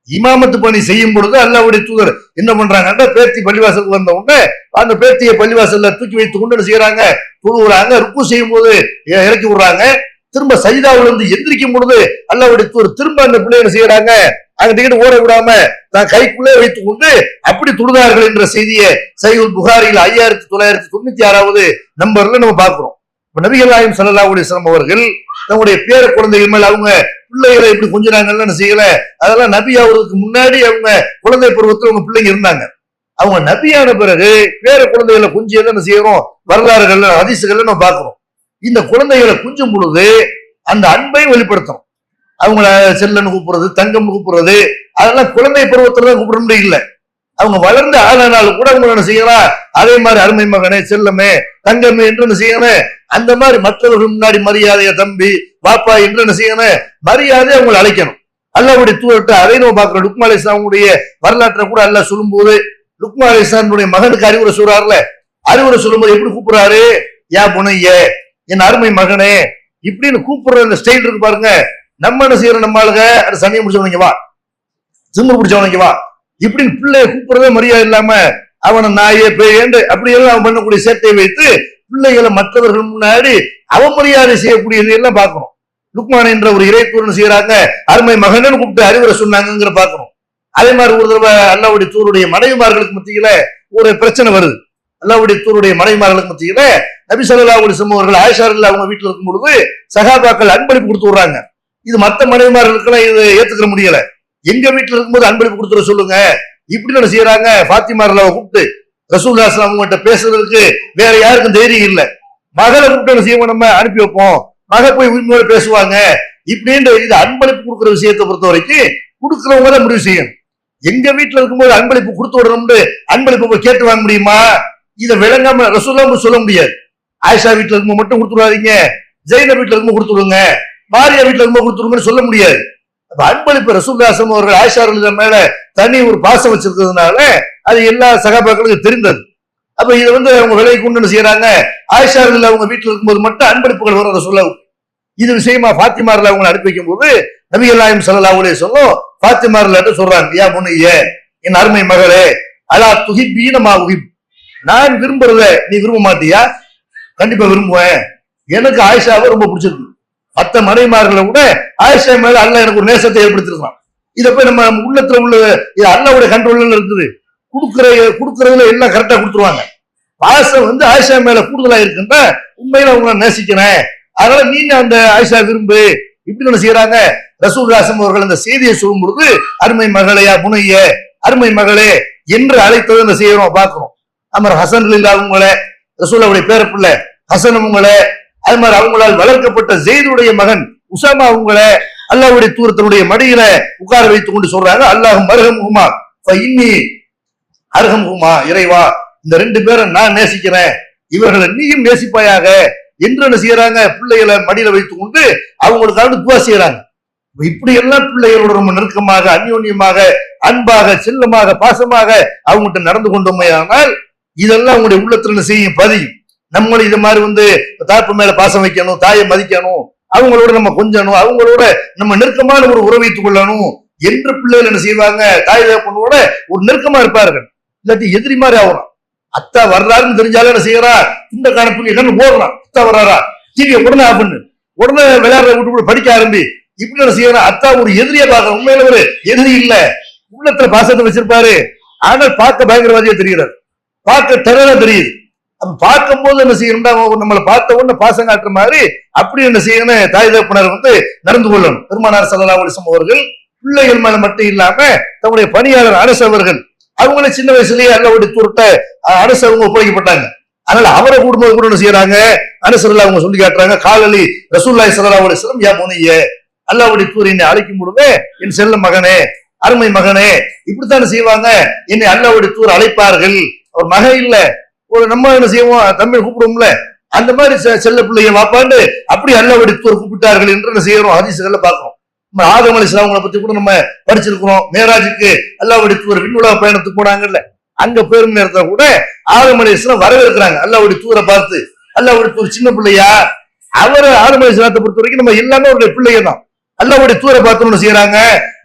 S1: இமாமத்து பணி செய்யும் பொழுது அல்லாஹ்வுடைய தூதர் என்ன பண்றாங்க, பேத்தி பள்ளிவாசலுக்கு வந்த உடனே அந்த பேத்தியை பள்ளிவாசல்ல தூக்கி வைத்து கொண்டு செய்யறாங்க, தொழுகிறாங்க. ருக்கு செய்யும் போது இறக்கி விடுறாங்க. திரும்ப சஜிதாவுல எந்திரிக்கும் பொழுது அல்லாஹ்வுடைய தூதர் திரும்ப அந்த பிள்ளைகளை செய்யறாங்க, அங்கிட்ட ஓட விடாம தான் கைக்குள்ளே வைத்துக் கொண்டு அப்படி தொழுதார்கள் என்ற செய்தியை சஹீஹுல் புகாரியில் 5996வது நம்பர்ல நம்ம பார்க்கிறோம். நபிகள் நாயகம் ஸல்லல்லாஹு அலைஹி வஸல்லம் அவர்கள் தங்களுடைய பேர குழந்தைகள் மேல அவங்க பிள்ளைகளை எப்படி கொஞ்சினாங்கன்னு செய்யல. அதெல்லாம் நபி அவருக்கு முன்னாடி அவங்க குழந்தை பருவத்தில் அவங்க பிள்ளைங்க இருந்தாங்க. அவங்க நபியான பிறகு பேர குழந்தைகளை கொஞ்சம் என்ன செய்யறோம், வரலாறுகள் ஹதீஸ்கள்ல நம்ம பார்க்கிறோம். இந்த குழந்தைகளை கொஞ்சம் பொழுது அந்த அன்பையும் வெளிப்படுத்தும். அவங்கள செல்லன்னு கூப்பிடுறது, தங்கம்னு கூப்பிடுறது, அதெல்லாம் குழந்தை பருவத்துல தான் கூப்பிட முடியும் இல்லை. அவங்க வளர்ந்து ஆனாலும் கூட அவங்க என்ன செய்யலாம், அதே மாதிரி அருமை மகனே, செல்லமே, தங்கமே என்று என்ன செய்யணும், அந்த மாதிரி மற்றவர்கள் முன்னாடி மரியாதைய தம்பி, பாப்பா என்று என்ன செய்யணும், மரியாதை அவங்களை அழைக்கணும். அல்லாஹ்வுடைய தூதர்கிட்ட அதை நம்ம பார்க்கிறோம். லுக்மான் அலைஹிஸ்ஸலாமுடைய வரலாற்றை கூட அல்லாஹ் சொல்லும் போது, லுக்மான் அலைஹிஸ்ஸலாமுடைய மகனுக்கு அறிவுரை சொல்றாருல, அறிவுரை சொல்லும் போது எப்படி கூப்பிடுறாரு, யா புனைய, என் அருமை மகனே இப்படின்னு கூப்பிடுற அந்த ஸ்டைல் இருக்கு பாருங்க. நம்ம என்ன செய்யறோம், நம்ம ஆளுங்க சனியை முடிச்சவனங்க வா, சிம்மு பிடிச்சவனங்க வா, இப்படின்னு பிள்ளைய கூப்பிடுறதே மரியாதை இல்லாம அவனை நாயே பேயண்டு அப்படி எல்லாம் அவன் பண்ணக்கூடிய சேட்டையை வைத்து பிள்ளைகளை மற்றவர்கள் முன்னாடி அவமரியாதை செய்யக்கூடியது எல்லாம் பார்க்கணும். லுக்மான் என்ற ஒரு இறைத்தூரன் செய்யறாங்க, அருமை மகனு கூப்பிட்டு அறிவுரை சொன்னாங்கிற பார்க்கணும். அதே மாதிரி ஒரு தடவை அல்லாஹ்வுடைய தூதருடைய மனைவிமார்களுக்கு மத்தியில ஒரு பிரச்சனை வருது. அல்லாஹ்வுடைய தூதருடைய மனைவிமார்களுக்கு மத்தியில நபி ஸல்லல்லாஹு அலைஹி வஸல்லம் அவர்கள் ஆயிஷா ரலியல்லாஹு அவங்க வீட்டுல இருக்கும் பொழுது சஹாபாக்கள் அன்பளிப்பு கொடுத்து விடுறாங்க. இது மத்த மனைவிமார்களுக்கெல்லாம் இது ஏத்துக்கிற முடியல. எங்க வீட்டுல இருக்கும்போது அன்பளிப்பு கொடுத்துட சொல்லுங்க. இப்படி என்ன செய்யறாங்க, ஃபாத்திமா ரலியல்லாஹு கூப்பிட்டு ரசூலுல்லாஹி ஸல்லல்லாஹு அலைஹி வஸல்லம் பேசுறதுக்கு வேற யாருக்கும் தைரியம் இல்ல. மகளை கூப்பிட்டு என்ன செய்வோம், நம்ம அனுப்பி வைப்போம், மக போய் உரிமையோட பேசுவாங்க. இப்படின்ற இது அன்பளிப்பு கொடுக்குற விஷயத்தை பொறுத்த வரைக்கும் கொடுக்கிறவங்க தான் முடிவு செய்யணும். எங்க வீட்டுல இருக்கும்போது அன்பளிப்பு கொடுத்து விடணும்னு அன்பளிப்பு போய் கேட்டு வாங்க முடியுமா? இதை விளங்காம ரசூலுல்லாஹ் சொல்ல முடியாது. ஆயிஷா வீட்டுல இருக்கும்போது மட்டும் கொடுத்துடாதீங்க, ஜெயினப் வீட்டுல இருக்கும்போது கொடுத்துடுங்க, மாரியா வீட்டுல இருக்கும்போது கொடுத்துருங்கன்னு சொல்ல முடியாது. அப்ப அன்பளிப்பு ரசூலுல்லாஹி ஸல்லல்லாஹு அலைஹி வஸல்லம் அவர்கள் ஆயிஷா ரலியல்லாஹு மேல தனி ஒரு பாசம் வச்சிருக்கிறதுனால அது எல்லா சகாபாக்களுக்கும் தெரிந்தது. அப்ப இதை அவங்க விலை கொண்டு செய்யறாங்க. ஆயிஷா ரலியல்லாஹு அவங்க வீட்டுல இருக்கும்போது மட்டும் அன்பளிப்புகள் வர ரசூலுல்லாஹ் இது விஷயமா ஃபாத்திமா ரலியல்லாஹு அவங்களை அனுப்பி வைக்கும் போது நபிகள் நாயகம் ஸல்லல்லாஹு அலைஹி வஸல்லம் ஃபாத்திமா ரலியல்லாஹு சொல்றாங்க, யா புனையே, என் அருமை மகளே, அலா துஹிப்பீன மா உஹிப், நான் விரும்புறத நீ விரும்ப மாட்டியா? கண்டிப்பா விரும்புவேன். எனக்கு ஆயிஷாவை ரொம்ப பிடிச்சிருக்கு. மத்த மனைவிமார்களை விட ஆயிஷா மேல அல்லாஹ் எனக்கு ஒரு நேசத்தை ஏற்படுத்திருக்கான். இதை போய் நம்ம உள்ளத்துல உள்ள அல்லாஹ்வுடைய கண்ட்ரோல்ல இருக்குது. கொடுக்கறதுல எல்லாம் கரெக்டா கொடுத்துருவாங்க. பாசம் ஆயிஷா மேல கூடுதலா இருக்குன்ற உண்மையில அவங்க நேசிக்கிறேன், அதனால நீங்க அந்த ஆயிஷா விரும்பு. இப்படி என்ன செய்யறாங்க, ரசூலுல்லாஹி அவர்கள் அந்த செய்தியை சொல்லும் பொழுது அருமை மகளையா புனைய, அருமை மகளே என்று அழைத்ததை என்ன செய்யறோம் பார்க்கிறோம். அமர் ஹசன் ரலியல்லாஹு அவங்கள, ரசூலுல்லாஹ்வுடைய பேர பிள்ளை ஹசன் அவங்கள, அது மாதிரி அவங்களால் வளர்க்கப்பட்ட ஜெயிதுடைய மகன் உசாமா அவங்கள அல்லாஹ்வுடைய தூதருடைய மடியில உட்கார வைத்துக் கொண்டு சொல்றாங்க, அல்லாஹும் அர்ஹம்ஹுமா ஃபஇன்னி அர்ஹம்ஹுமா, இறைவா இந்த ரெண்டு பேரை நான் நேசிக்கிறேன், இவர்களை நீயும் நேசிப்பாயாக என்று என்ன செய்யறாங்க, பிள்ளைகளை மடியில வைத்துக் கொண்டு அவங்களுக்காக துவா செய்யறாங்க. இப்படி எல்லாம் பிள்ளைகளோட ரொம்ப நெருக்கமாக, அந்யோன்யமாக, அன்பாக, செல்லமாக, பாசமாக அவங்ககிட்ட நடந்து கொண்டோமே ஆனால் இதெல்லாம் அவங்களுடைய உள்ளத்துல செய்யும் பதியும். நம்மளும் இது மாதிரி தாப்பு மேல பாசம் வைக்கணும், தாயை மதிக்கணும், அவங்களோட நம்ம கொஞ்சணும், அவங்களோட நம்ம நெருக்கமான ஒரு உறவு வைத்துக் கொள்ளணும் என்று பிள்ளைகள் என்ன செய்வாங்க, தாய் தகப்பனோட ஒரு நெருக்கமா இருப்பார்கள். இல்லாட்டி எதிரி மாதிரி ஆகணும். அத்தா வர்றாருன்னு தெரிஞ்சாலும் என்ன செய்யறா, இந்த காணப்புள்ளி என்னன்னு போடுறான், அத்தா வர்றாரா டிவியை உடனே அப்படின்னு உடனே விளையாடுற விட்டு படிக்க ஆரம்பி. இப்படி என்ன செய்யறா, அத்தா ஒரு எதிரியா பாக்குற. உண்மையில ஒரு எதிரி இல்ல, உள்ளத்துல பாசத்தை வச்சிருப்பாரு, ஆனால் பார்க்க பயங்கரவாதியா தெரிகிறார், பார்க்க டெரரா தெரியுது. அப்ப பார்க்கும் போது என்ன செய்யணும்னா, நம்மளை பார்த்த உடனே பாசம் காட்டுற மாதிரி அப்படி என்ன செய்யணும், தாய் தகப்பனர் நடந்து கொள்ளணும். பெருமானார் ஸல்லல்லாஹு அலைஹி வஸல்லம் அவர்கள் பிள்ளைகள் மேல மட்டும் இல்லாம தன்னுடைய பணியாளர் அனஸ் அவர்கள் அவங்கள சின்ன வயசுலயே அல்லாஹ்வுடைய தூதர்ட்ட அனஸ் அவங்க ஒப்படைக்கப்பட்டாங்க. அதனால அவரை கூடும்போது கூட என்ன செய்யறாங்க, அனஸ் ரலியல்லாஹு அவங்க சொல்லி காட்டுறாங்க, காலலி ரசூலுல்லாஹி ஸல்லல்லாஹு அலைஹி வஸல்லம் யா புனையே, அல்லாஹ்வுடைய தூதர் என்னை அழைக்கும் பொழுது என் செல்ல மகனே, அருமை மகனே, இப்படித்தானே செய்வாங்க, என்னை அல்லாஹ்வுடைய தூதர் அழைப்பார்கள். ஒரு மகன் இல்ல, ஒரு நம்ம என்ன செய்வோம், தமிழ் கூப்பிடுவோம்ல, அந்த மாதிரி செல்ல பிள்ளைய வாப்பாண்டு அப்படி அல்லாஹ்வுடைய தூதர் கூப்பிட்டார்கள் என்று என்ன செய்யறோம், ஹதீஸ்கள்ல பார்க்கிறோம். நம்ம ஆதம் அலைஹிஸ்ஸலாம் அவங்களை பத்தி கூட நம்ம படிச்சிருக்கிறோம். மேராஜுக்கு அல்லாஹ்வுடைய தூதர் விண்ணுலக பயணத்துக்கு போனாங்கல்ல, அங்க போயிருந்த நேரத்துல கூட ஆதம் அலைஹிஸ்ஸலாம் வரவேற்கிறாங்க அல்லாஹ்வுடைய தூதரை பார்த்து. அல்லாஹ்வுடைய தூதர் சின்ன பிள்ளையா, அவர் ஆதம் அலைஹிஸ்ஸலாத்தை பொறுத்த வரைக்கும் நம்ம எல்லாமே அவருடைய பிள்ளைங்க தான். அல்லாஹ்வுடைய தூதரை பார்த்து செய்யறாங்க,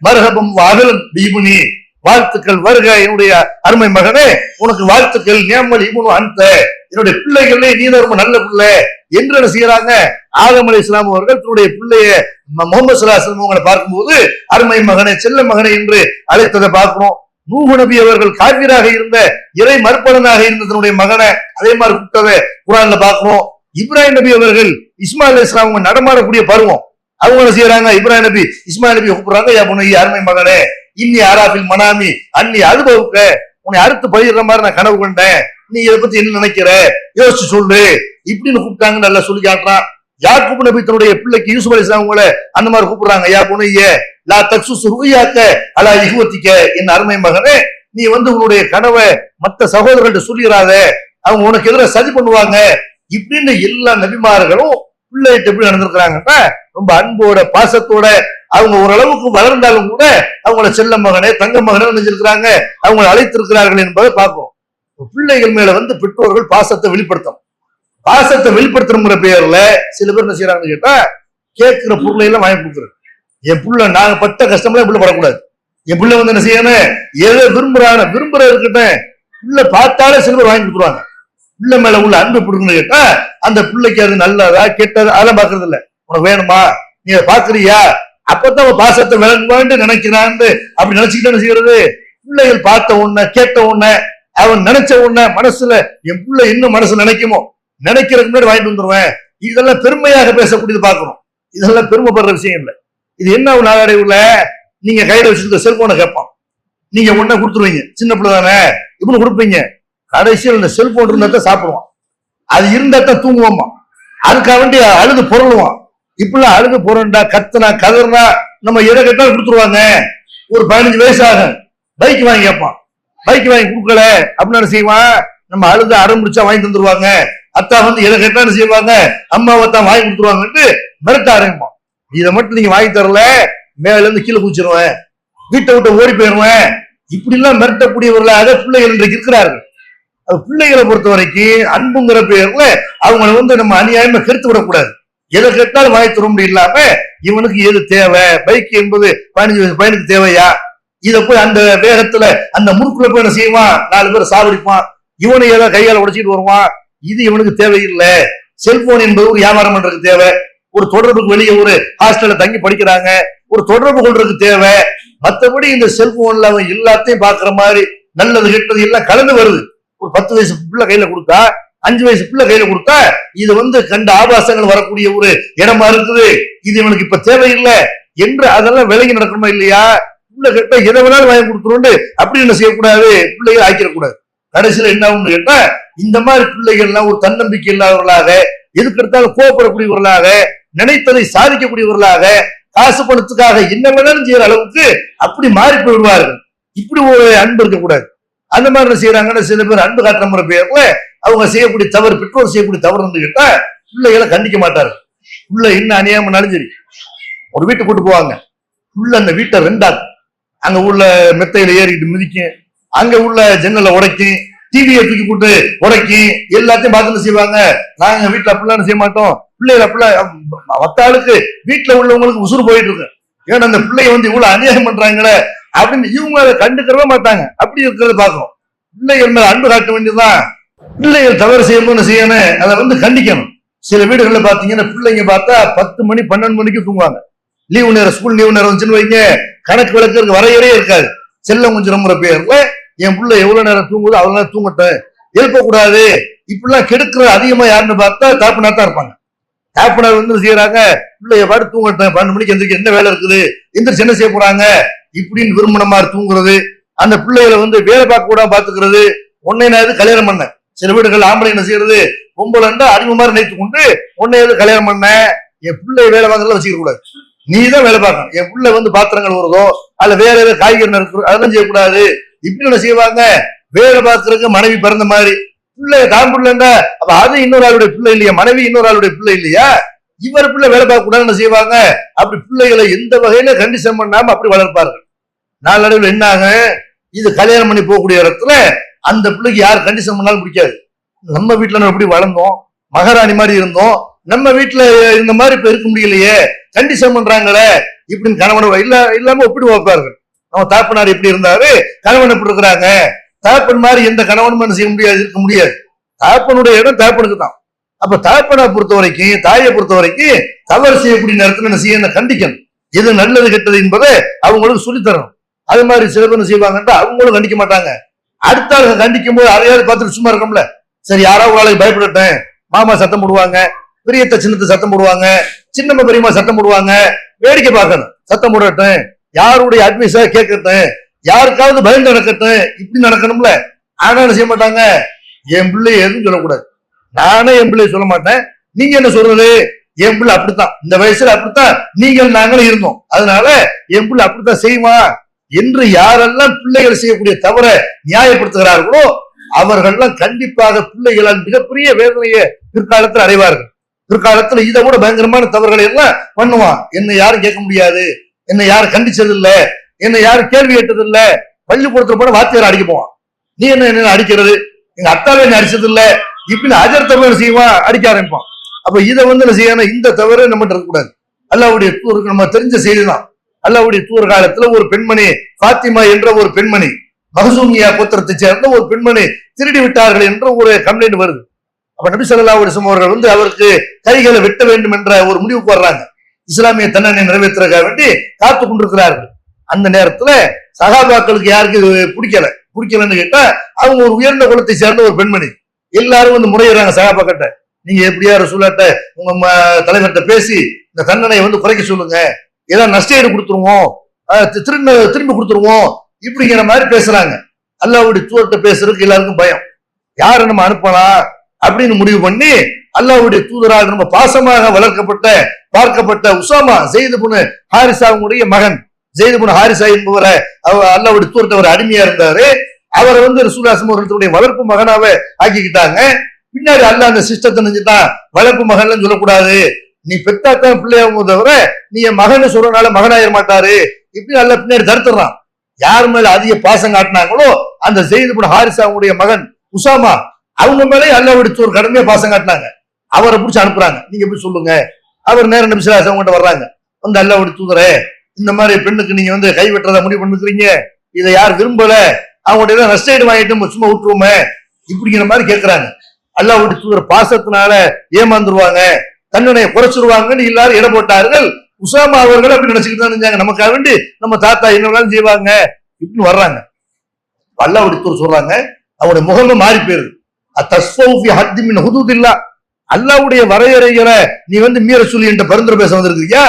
S1: மர்ஹபம் வஅஹலன் பிஇப்னி, வாழ்த்துக்கள் வருக என்னுடைய அருமை மகனே, உனக்கு வாழ்த்துக்கள், நிஅமல் இப்னு அன்த, என்னுடைய பிள்ளைகளே நீதான் ரொம்ப நல்ல பிள்ளை என்று என்ன செய்யறாங்க. ஆதம் அலைஹிஸ்ஸலாம் அவர்கள் தன்னுடைய பிள்ளைய முஹம்மது ஸல்லல்லாஹு அலைஹி வஸல்லம் அவங்களை பார்க்கும்போது அருமை மகனே, செல்ல மகனே என்று அழைத்ததை பார்க்கிறோம். நூஹ் நபி அவர்கள் காபிராக இருந்த, இறை மறுப்பலனாக இருந்த தன்னுடைய மகனை அதே மாதிரி கூப்பிட்டதை குர்ஆன்ல பார்க்கிறோம். இப்ராஹிம் நபி அவர்கள் இஸ்மாயில் அலைஹிஸ்ஸலாம் அவங்க நடமாடக்கூடிய பருவம், அவங்க என்ன செய்யறாங்க, இப்ராஹிம் நபி இஸ்மாயில் நபி கூப்பிடுறாங்க, யா புனைய, அருமை மகனே, இன்னி ஆராபில் மனாமி அன்னி அனுபவுக்க, உன்னை அறுத்து பயிர்ற மாதிரி நான் கனவு கண்டேன், நீ இதை பத்தி என்ன நினைக்கிற, யோசிச்சு சொல்லு இப்படின்னு கூப்பிட்டாங்க. நல்லா சொல்லி காட்டுறான். யாக்கூப் நபி தன்னுடைய பிள்ளைக்கு யூசுப் அலைஹிஸ்ஸலாம் அவங்கள அந்த மாதிரி கூப்பிடுறாங்க, யா புனைய லா தக்சுஸ் ருயாக்க அலா இஹ்வதிக்க, என் அருமை மகனே, நீ உன்னுடைய கனவை மற்ற சகோதரர்கள்ட்ட சொல்லிடாத, அவங்க உனக்கு எதிராக சதி பண்ணுவாங்க. இப்படின்னு எல்லா நபிமார்களும் பிள்ளைகிட்ட எப்படி நடந்திருக்கிறாங்கன்னா, ரொம்ப அன்போட பாசத்தோட, அவங்க ஓரளவுக்கு வளர்ந்தாலும் கூட அவங்கள செல்ல மகனே, தங்க மகனே நினைச்சிருக்கிறாங்க, அவங்களை அழைத்திருக்கிறார்கள் என்பதை பார்க்கிறோம். பிள்ளைகள் மேல பெற்றோர்கள் பாசத்தை வெளிப்படுத்தணும். பாசத்தை வெளிப்படுத்துற பேர்ல சில பேர் என்ன செய்யறாங்கன்னு கேட்டா, கேட்கிற பொருளை எல்லாம் வாங்கி கொடுக்குறது. என் புள்ள நாங்க பட்ட கஷ்டம்லாம் என் புள்ள படக்கூடாது, என் புள்ள என்ன செய்யணும், எதை விரும்புற இருக்கட்டும், புள்ள பார்த்தாலே சில பேர் வாங்கி கொடுத்துருவாங்க. பிள்ளை மேல உள்ள அன்பு பிடிக்கணும்னு கேட்டா அந்த பிள்ளைக்கு அது நல்லதா கெட்டதா அதெல்லாம் பாக்குறது இல்ல. உனக்கு வேணுமா, நீ அதை பாக்குறியா, அப்பதான் அவன் பாசத்தை விளங்குவான்னு நினைக்கிறான்னு அப்படி நினைச்சுக்கிட்டு என்ன செய்யறது? பிள்ளைகள் பார்த்த உடனே கேட்ட உடனே அவன் நினைச்ச உடனே மனசுல என் பிள்ளை இன்னும் மனசு நினைக்குமோ, நினைக்கிறதுக்கு முன்னாடி வாங்கிட்டு வந்துருவேன். இதெல்லாம் பெருமையாக பேசக்கூடியது பார்க்கணும். இதெல்லாம் பெருமைப்படுற விஷயம் இல்லை. இது என்ன நாளடைவுல நீங்க கையில வச்சிருக்க செல்போனை கேட்பான், நீங்க உடனே கொடுத்துருவீங்க. சின்ன பிள்ளை தானே இப்படி கொடுப்பீங்க. கடைசியில் இந்த செல்போன் இருந்தா தான் சாப்பிடுவான், அது இருந்தா தான் தூங்குவோமா, அதுக்காக வேண்டி அழுது பொருளுவான். இப்பெல்லாம் அழுது பொருண்டா கத்துனா கதர்னா நம்ம எதை கேட்டாலும் கொடுத்துருவாங்க. ஒரு 15 வயசு ஆகும், பைக் வாங்கி கேட்பான். பைக் வாங்கி கொடுக்கல அப்படின்னு செய்வான், நம்ம அழுது அடம் முடிச்சா வாங்கி தந்துருவாங்க. அத்தா வந்து எதை கேட்டாலும் செய்வாங்க, அம்மாவை தான் வாங்கி கொடுத்துருவாங்கன்ட்டு மிரட்ட ஆரம்பிப்பான். இதை மட்டும் நீங்க வாங்கி தரல மேல இருந்து கீழே குச்சிருவேன், வீட்டை விட்டு ஓடி போயிடுவேன். இப்படி எல்லாம் மிரட்டக்கூடியவர்களாக பிள்ளைகள் இன்றைக்கு இருக்கிறார்கள். பிள்ளைகளை பொறுத்த வரைக்கும் அன்புங்கிற பேர்ல அவங்களை வந்து நம்ம அநியாயமா கெடுத்து விடக்கூடாது. எதை கேட்டாலும் வாங்கி தர முடியும் இல்லாம இவனுக்கு எது தேவை, பைக் என்பது 15 வயசு பையனுக்கு தேவையா, இதை போய் அந்த வேகத்துல அந்த முறுக்குள்ள போய் என்ன செய்வான், 4 பேரை சாவடிப்பான், இவனை ஏதாவது கையால உடைச்சிட்டு வருவான். இது இவனுக்கு தேவையில்லை. செல்போன் என்பது ஒரு வியாபாரம் பண்றதுக்கு தேவை, ஒரு தொடர்புக்கு வெளியே ஒரு ஹாஸ்டல்ல தங்கி படிக்கிறாங்க, ஒரு தொடர்பு கொள்றதுக்கு தேவை. மற்றபடி இந்த செல்போன்ல அவன் எல்லாத்தையும் பாக்குற மாதிரி நல்லது கெட்டது எல்லாம் கலந்து வருது. ஒரு 10 வயசு பிள்ளை கையில கொடுத்தா, 5 வயசு பிள்ளை கையில கொடுத்தா இது வந்து கண்ட ஆபாசங்கள் வரக்கூடிய ஒரு இடமா இருக்குது. இது இவனுக்கு இப்ப தேவையில்லை என்று அதெல்லாம் விலகி நடக்கணுமா இல்லையா? பிள்ளை கேட்டா எதை வேணாலும் வாங்கி கொடுத்துருண்டு அப்படி என்ன செய்யக்கூடாது, பிள்ளைகள் ஆக்கிடக்கூடாது. கடைசியில என்ன ஒண்ணு கேட்டா இந்த மாதிரி பிள்ளைகள்லாம் ஒரு தன்னம்பிக்கை இல்லாதவர்களாக, எதுக்கு எடுத்தாலும் கோவப்படக்கூடியவர்களாக, நினைத்ததை சாதிக்கக்கூடியவர்களாக, காசு பணத்துக்காக என்ன வேணாலும் செய்யற அளவுக்கு அப்படி மாறி போயிடுவார்கள். இப்படி ஒரு அன்பு இருக்கக்கூடாது. அந்த மாதிரி என்ன செய்யறாங்கன்னா சில பேர் அன்பு காட்டுற பேர்ல அவங்க செய்யக்கூடிய தவறு, பெற்றோர் செய்யக்கூடிய தவறு வந்து கேட்டா பிள்ளைகளை கண்டிக்க மாட்டாரு. பிள்ளை என்ன அநியாயம் பண்ணாலும் சரி ஒரு வீட்டுக்கு கூட்டு போவாங்க, உள்ள அந்த வீட்டை 2 அங்க உள்ள மெத்தையில ஏறிட்டு மிதிக்கும், அங்க உள்ள ஜன்னலை உடைக்கும், டிவியை தூக்கி போட்டு உடைக்கும், எல்லாத்தையும் பார்த்து செய்வாங்க. நாங்க வீட்டுல அப்படிலாம் செய்ய மாட்டோம். பிள்ளைகள் அப்படிலாம் மத்த ஆளுக்கு வீட்டுல உள்ளவங்களுக்கு உசுறு போயிட்டு இருக்கு. ஏன்னா அந்த பிள்ளைய வந்து இவ்வளவு அநியாயம் பண்றாங்களே அப்படின்னு இவங்க அதை கண்டுக்கிறவே மாட்டாங்க. அப்படி இருக்கிறத பார்க்கணும். பிள்ளைகள் மேல அன்பு காட்ட வேண்டியதுதான். பிள்ளைகள் தவறு செய்யணும், அதை வந்து கண்டிக்கணும். சில வீடுகள்ல பாத்தீங்கன்னா பிள்ளைங்க பார்த்தா 10 மணி 12 மணிக்கு தூங்குவாங்க. லீவு நேரம், ஸ்கூல் லீவு நேரம் வந்துச்சுன்னு வைங்க, கணக்கு விளக்குறதுக்கு வரையறையே இருக்காது. செல்லம் கொஞ்சம் நம்புற பேர்ல என் பிள்ளை எவ்வளவு நேரம் தூங்குதோ அவ்வளவு நேரம் தூங்கட்டும், எழுப்பக்கூடாது. இப்படிலாம் கெடுக்கிற அதிகமா யாருன்னு பார்த்தா தாப்பனா தான் இருப்பாங்க. தாப்பனார் வந்து செய்யறாங்க, பிள்ளைய பாட்டு தூங்கட்டும், 12 மணிக்கு எந்திரிக்க என்ன வேலை இருக்குது, எந்திரிச்சு என்ன செய்ய போறாங்க இப்படின்னு விரும்பின மாதிரி தூங்குறது. அந்த பிள்ளைகளை வந்து வேலை பார்க்க கூட பாத்துக்கிறது. உன்னையாவது கல்யாணம் பண்ண சில வீடுகள் ஆம்பளை என்ன செய்யறது, பொம்பளைண்டா அறிவு மாதிரி நினைத்து கொண்டு உன்னையாவது கல்யாணம் பண்ண, என் பிள்ளைய வேலை பார்க்கறத வச்சுக்க கூடாது, நீ தான் வேலை பார்க்கணும். என் பிள்ளை வந்து பாத்திரங்கள் வருதோ அல்ல வேற ஏதாவது காய்கறி நறுக்கிறோ அதெல்லாம் செய்யக்கூடாது. இப்படி என்ன செய்வாங்க, வேலை பார்க்கறதுக்கு மனைவி பிறந்த மாதிரி பிள்ளை தான் பிள்ளைண்டா, அப்ப அது இன்னொரு ஆளுடைய பிள்ளை இல்லையா, மனைவி இன்னொரு ஆளுடைய பிள்ளை இல்லையா, இவர் பிள்ளை வேலை பார்க்க கூடாதுன்னு என்ன செய்வாங்க. அப்படி பிள்ளைகளை எந்த வகையில கண்டிஷன் பண்ணாம அப்படி வளர்ப்பார்கள். நாளடைவில் என்ன ஆகும், இது கல்யாணம் பண்ணி போகக்கூடிய இடத்துல அந்த பிள்ளைக்கு யார் கண்டிஷன் பண்ணாலும் பிடிக்காது. நம்ம வீட்டுல நம்ம எப்படி வளர்ந்தோம், மகாராணி மாதிரி இருந்தோம், நம்ம வீட்டுல இந்த மாதிரி இப்ப இருக்க முடியலையே, கண்டிஷன் பண்றாங்களே இப்படின்னு கணவனை இல்லாம ஒப்பிடு வைப்பார்கள். நம்ம தாப்பனார் எப்படி இருந்தாரு, கணவன் எப்படி இருக்கிறாங்க, தாப்பன் மாதிரி எந்த கணவனும் செய்ய முடியாது, இருக்க முடியாது. தாப்பனுடைய இடம் தாப்பனுக்கு தான். அப்ப தாப்பனை பொறுத்த வரைக்கும், தாயை பொறுத்த வரைக்கும் தவறு செய்யக்கூடிய நேரத்துல என்ன செய்ய கண்டிக்கணும். எது நல்லது கெட்டது என்பதை அவங்களுக்கு சொல்லித்தரணும். அது மாதிரி சில பேர் செய்வாங்கன்னா அவங்களும் கண்டிக்க மாட்டாங்க. அடுத்த ஆளுங்க கண்டிக்கும் போது அதையாவது பார்த்துட்டு சும்மா இருக்கோம்ல, சரி யாராவது ஒரு ஆளுக்கு பயப்படட்டேன், மாமா சத்தம் போடுவாங்க, பெரியத்த சின்னத்தை சத்தம் போடுவாங்க, சின்னம்மா பெரியம்மா சத்தம் போடுவாங்க, வேடிக்கை பார்க்கணும், சத்தம் போடட்டும், யாருடைய அட்வைஸா கேட்கட்டும், யாருக்காவது பயந்து நடக்கட்டும், இப்படி நடக்கணும்ல. ஆனா என்ன செய்ய மாட்டாங்க, என் பிள்ளைய எதுவும் சொல்லக்கூடாது, நானே என் பிள்ளைய சொல்ல மாட்டேன், நீங்க என்ன சொல்றது, என் பிள்ளை அப்படித்தான், இந்த வயசுல அப்படித்தான் நீங்கள் நாங்களும் இருந்தோம், அதனால என் பிள்ளை அப்படித்தான் செய்வான் என்று யாரெல்லாம் பிள்ளைகள் செய்யக்கூடிய தவறை நியாயப்படுத்துகிறார்களோ அவர்கள்லாம் கண்டிப்பாக பிள்ளைகளால் மிகப்பெரிய வேதனையை பிற்காலத்தில் அடைவார்கள். பிற்காலத்துல இதை விட பயங்கரமான தவறுகளை எல்லாம் பண்ணுவான். என்னை யாரும் கேட்க முடியாது, என்னை யாரும் கண்டிச்சது இல்ல, என்னை யாரும் கேள்வி கேட்டது இல்ல, பள்ளிக்கூடத்துல போன வாத்தியார் அடிக்க போவான், நீ என்ன அடிக்கிறது, எங்க அத்தாவே என்ன அடிச்சது இல்ல, இப்படி அஜர் தவறு செய்வான், அடிக்க ஆரம்பிப்பான். அப்ப இதை வந்து என்ன செய்யணும், இந்த தவறு நம்ம இருக்கக்கூடாது. அல்லாஹ்வுடைய தூதருக்கு நம்ம தெரிஞ்ச செய்திதான். அல்லாஹ்வுடைய தூதர் காலத்துல ஒரு பெண்மணி ஃபாத்திமா என்ற ஒரு பெண்மணி, மஹ்சூமியா கோத்திரத்தை சேர்ந்த ஒரு பெண்மணி திருடி விட்டார்கள் என்ற ஒரு கம்ப்ளைண்ட் வருது. அப்ப நபி ஸல்லல்லாஹு அலைஹி வஸல்லம் அவர்கள் வந்து அவருக்கு கைகளை வெட்ட வேண்டும் என்ற ஒரு முடிவுக்கு வர்றாங்க. இஸ்லாமிய தண்டனை நிறைவேற்றுறதுக்காக வேண்டி காத்து கொண்டிருக்கிறார்கள். அந்த நேரத்துல சகாபாக்களுக்கு யாருக்கு இது பிடிக்கலன்னு கேட்டா, அவங்க ஒரு உயர்ந்த குலத்தை சேர்ந்த ஒரு பெண்மணி, எல்லாரும் வந்து முறையிறாங்க சகாபாக்கிட்ட, நீங்க எப்படியா ரசூலாட்ட உங்க தலைவர்கிட்ட பேசி இந்த தண்டனையை வந்து குறைக்க சொல்லுங்க, ஏதாவது நஷ்டஈடு கொடுத்துருவோம், திரும்பி கொடுத்துருவோம், இப்படிங்கிற மாதிரி பேசுறாங்க. அல்லாஹ்வுடைய தூதர்கிட்ட பேசுறதுக்கு எல்லாருக்கும் பயம், யாரை நம்ம அனுப்பலாம் அப்படின்னு முடிவு பண்ணி அல்லாஹ்வுடைய தூதராக ரொம்ப பாசமாக வளர்க்கப்பட்ட பார்க்கப்பட்ட உசாமா ஸெய்த் இப்னு ஹாரிஸாவுடைய மகன் ஸெய்த் இப்னு ஹாரிஸா என்பவரை அல்லாஹ்வுடைய தூதர்கிட்ட அவர் அடிமையா இருந்தாரு. அவரை வந்து ரசூலுல்லாஹி ஸல்லல்லாஹு அலைஹி வஸல்லம் வளர்ப்பு மகனாவே ஆக்கிக்கிட்டாங்க. பின்னாடி அல்லாஹ் அந்த சிஸ்டத்தை நினைச்சுட்டான், வளர்ப்பு மகன் சொல்லக்கூடாது, நீ பெத்தாத்தான் பிள்ளையாகும் தவிர நீ என் மகன் சொல்றதுனால மகனாயிர மாட்டாரு, இப்படி அல்லாஹ் பின்னாடி தடுத்துறான். யார் மேல அதிக பாசம் காட்டினாங்களோ அந்த ஸெய்த் இப்னு ஹாரிஸாவுடைய மகன் உசாமா, அவங்க மேலே அல்லாஹ்வுடைய ஒரு கடுமையா பாசம் காட்டினாங்க. அவரை பிடிச்சி அனுப்புறாங்க, நீங்க எப்படி சொல்லுங்க. அவர் நேரம் நபி ஸல்லல்லாஹு அலைஹி வஸல்லம் வர்றாங்க, வந்து அல்லாஹ்வுடைய தூதரே, இந்த மாதிரி பெண்ணுக்கு நீங்க வந்து கை வெட்டுறத முடிவு பண்ணிக்கிறீங்க, இதை யார் விரும்பல, அவங்களுடைய நஷ்டஈடு வாங்கிட்டு சும்மா விட்டுருவோமே இப்படிங்கிற மாதிரி கேட்கிறாங்க. அல்லாஹ்வுடைய தூதர் பாசத்தினால ஏமாந்துருவாங்க, தண்டனையை குறைச்சிருவாங்கன்னு எல்லாரும் இடம் போட்டார்கள். உசாமா அவர்கள் அப்படி நினைச்சுக்கிட்டு தான் இருந்தாங்க, நமக்காக வேண்டி நம்ம தாத்தா என்ன வேணாலும் செய்வாங்க இப்படின்னு வர்றாங்க. அல்லாஹ்வுடைய தூதர் சொல்றாங்க, அவருடைய முகமே மாறி போயிருது. அல்லாஹ்வுடைய வரையறைகளை நீ வந்து மீற சொல்லி என்ற பரிந்துரை பேச வந்திருக்கியா?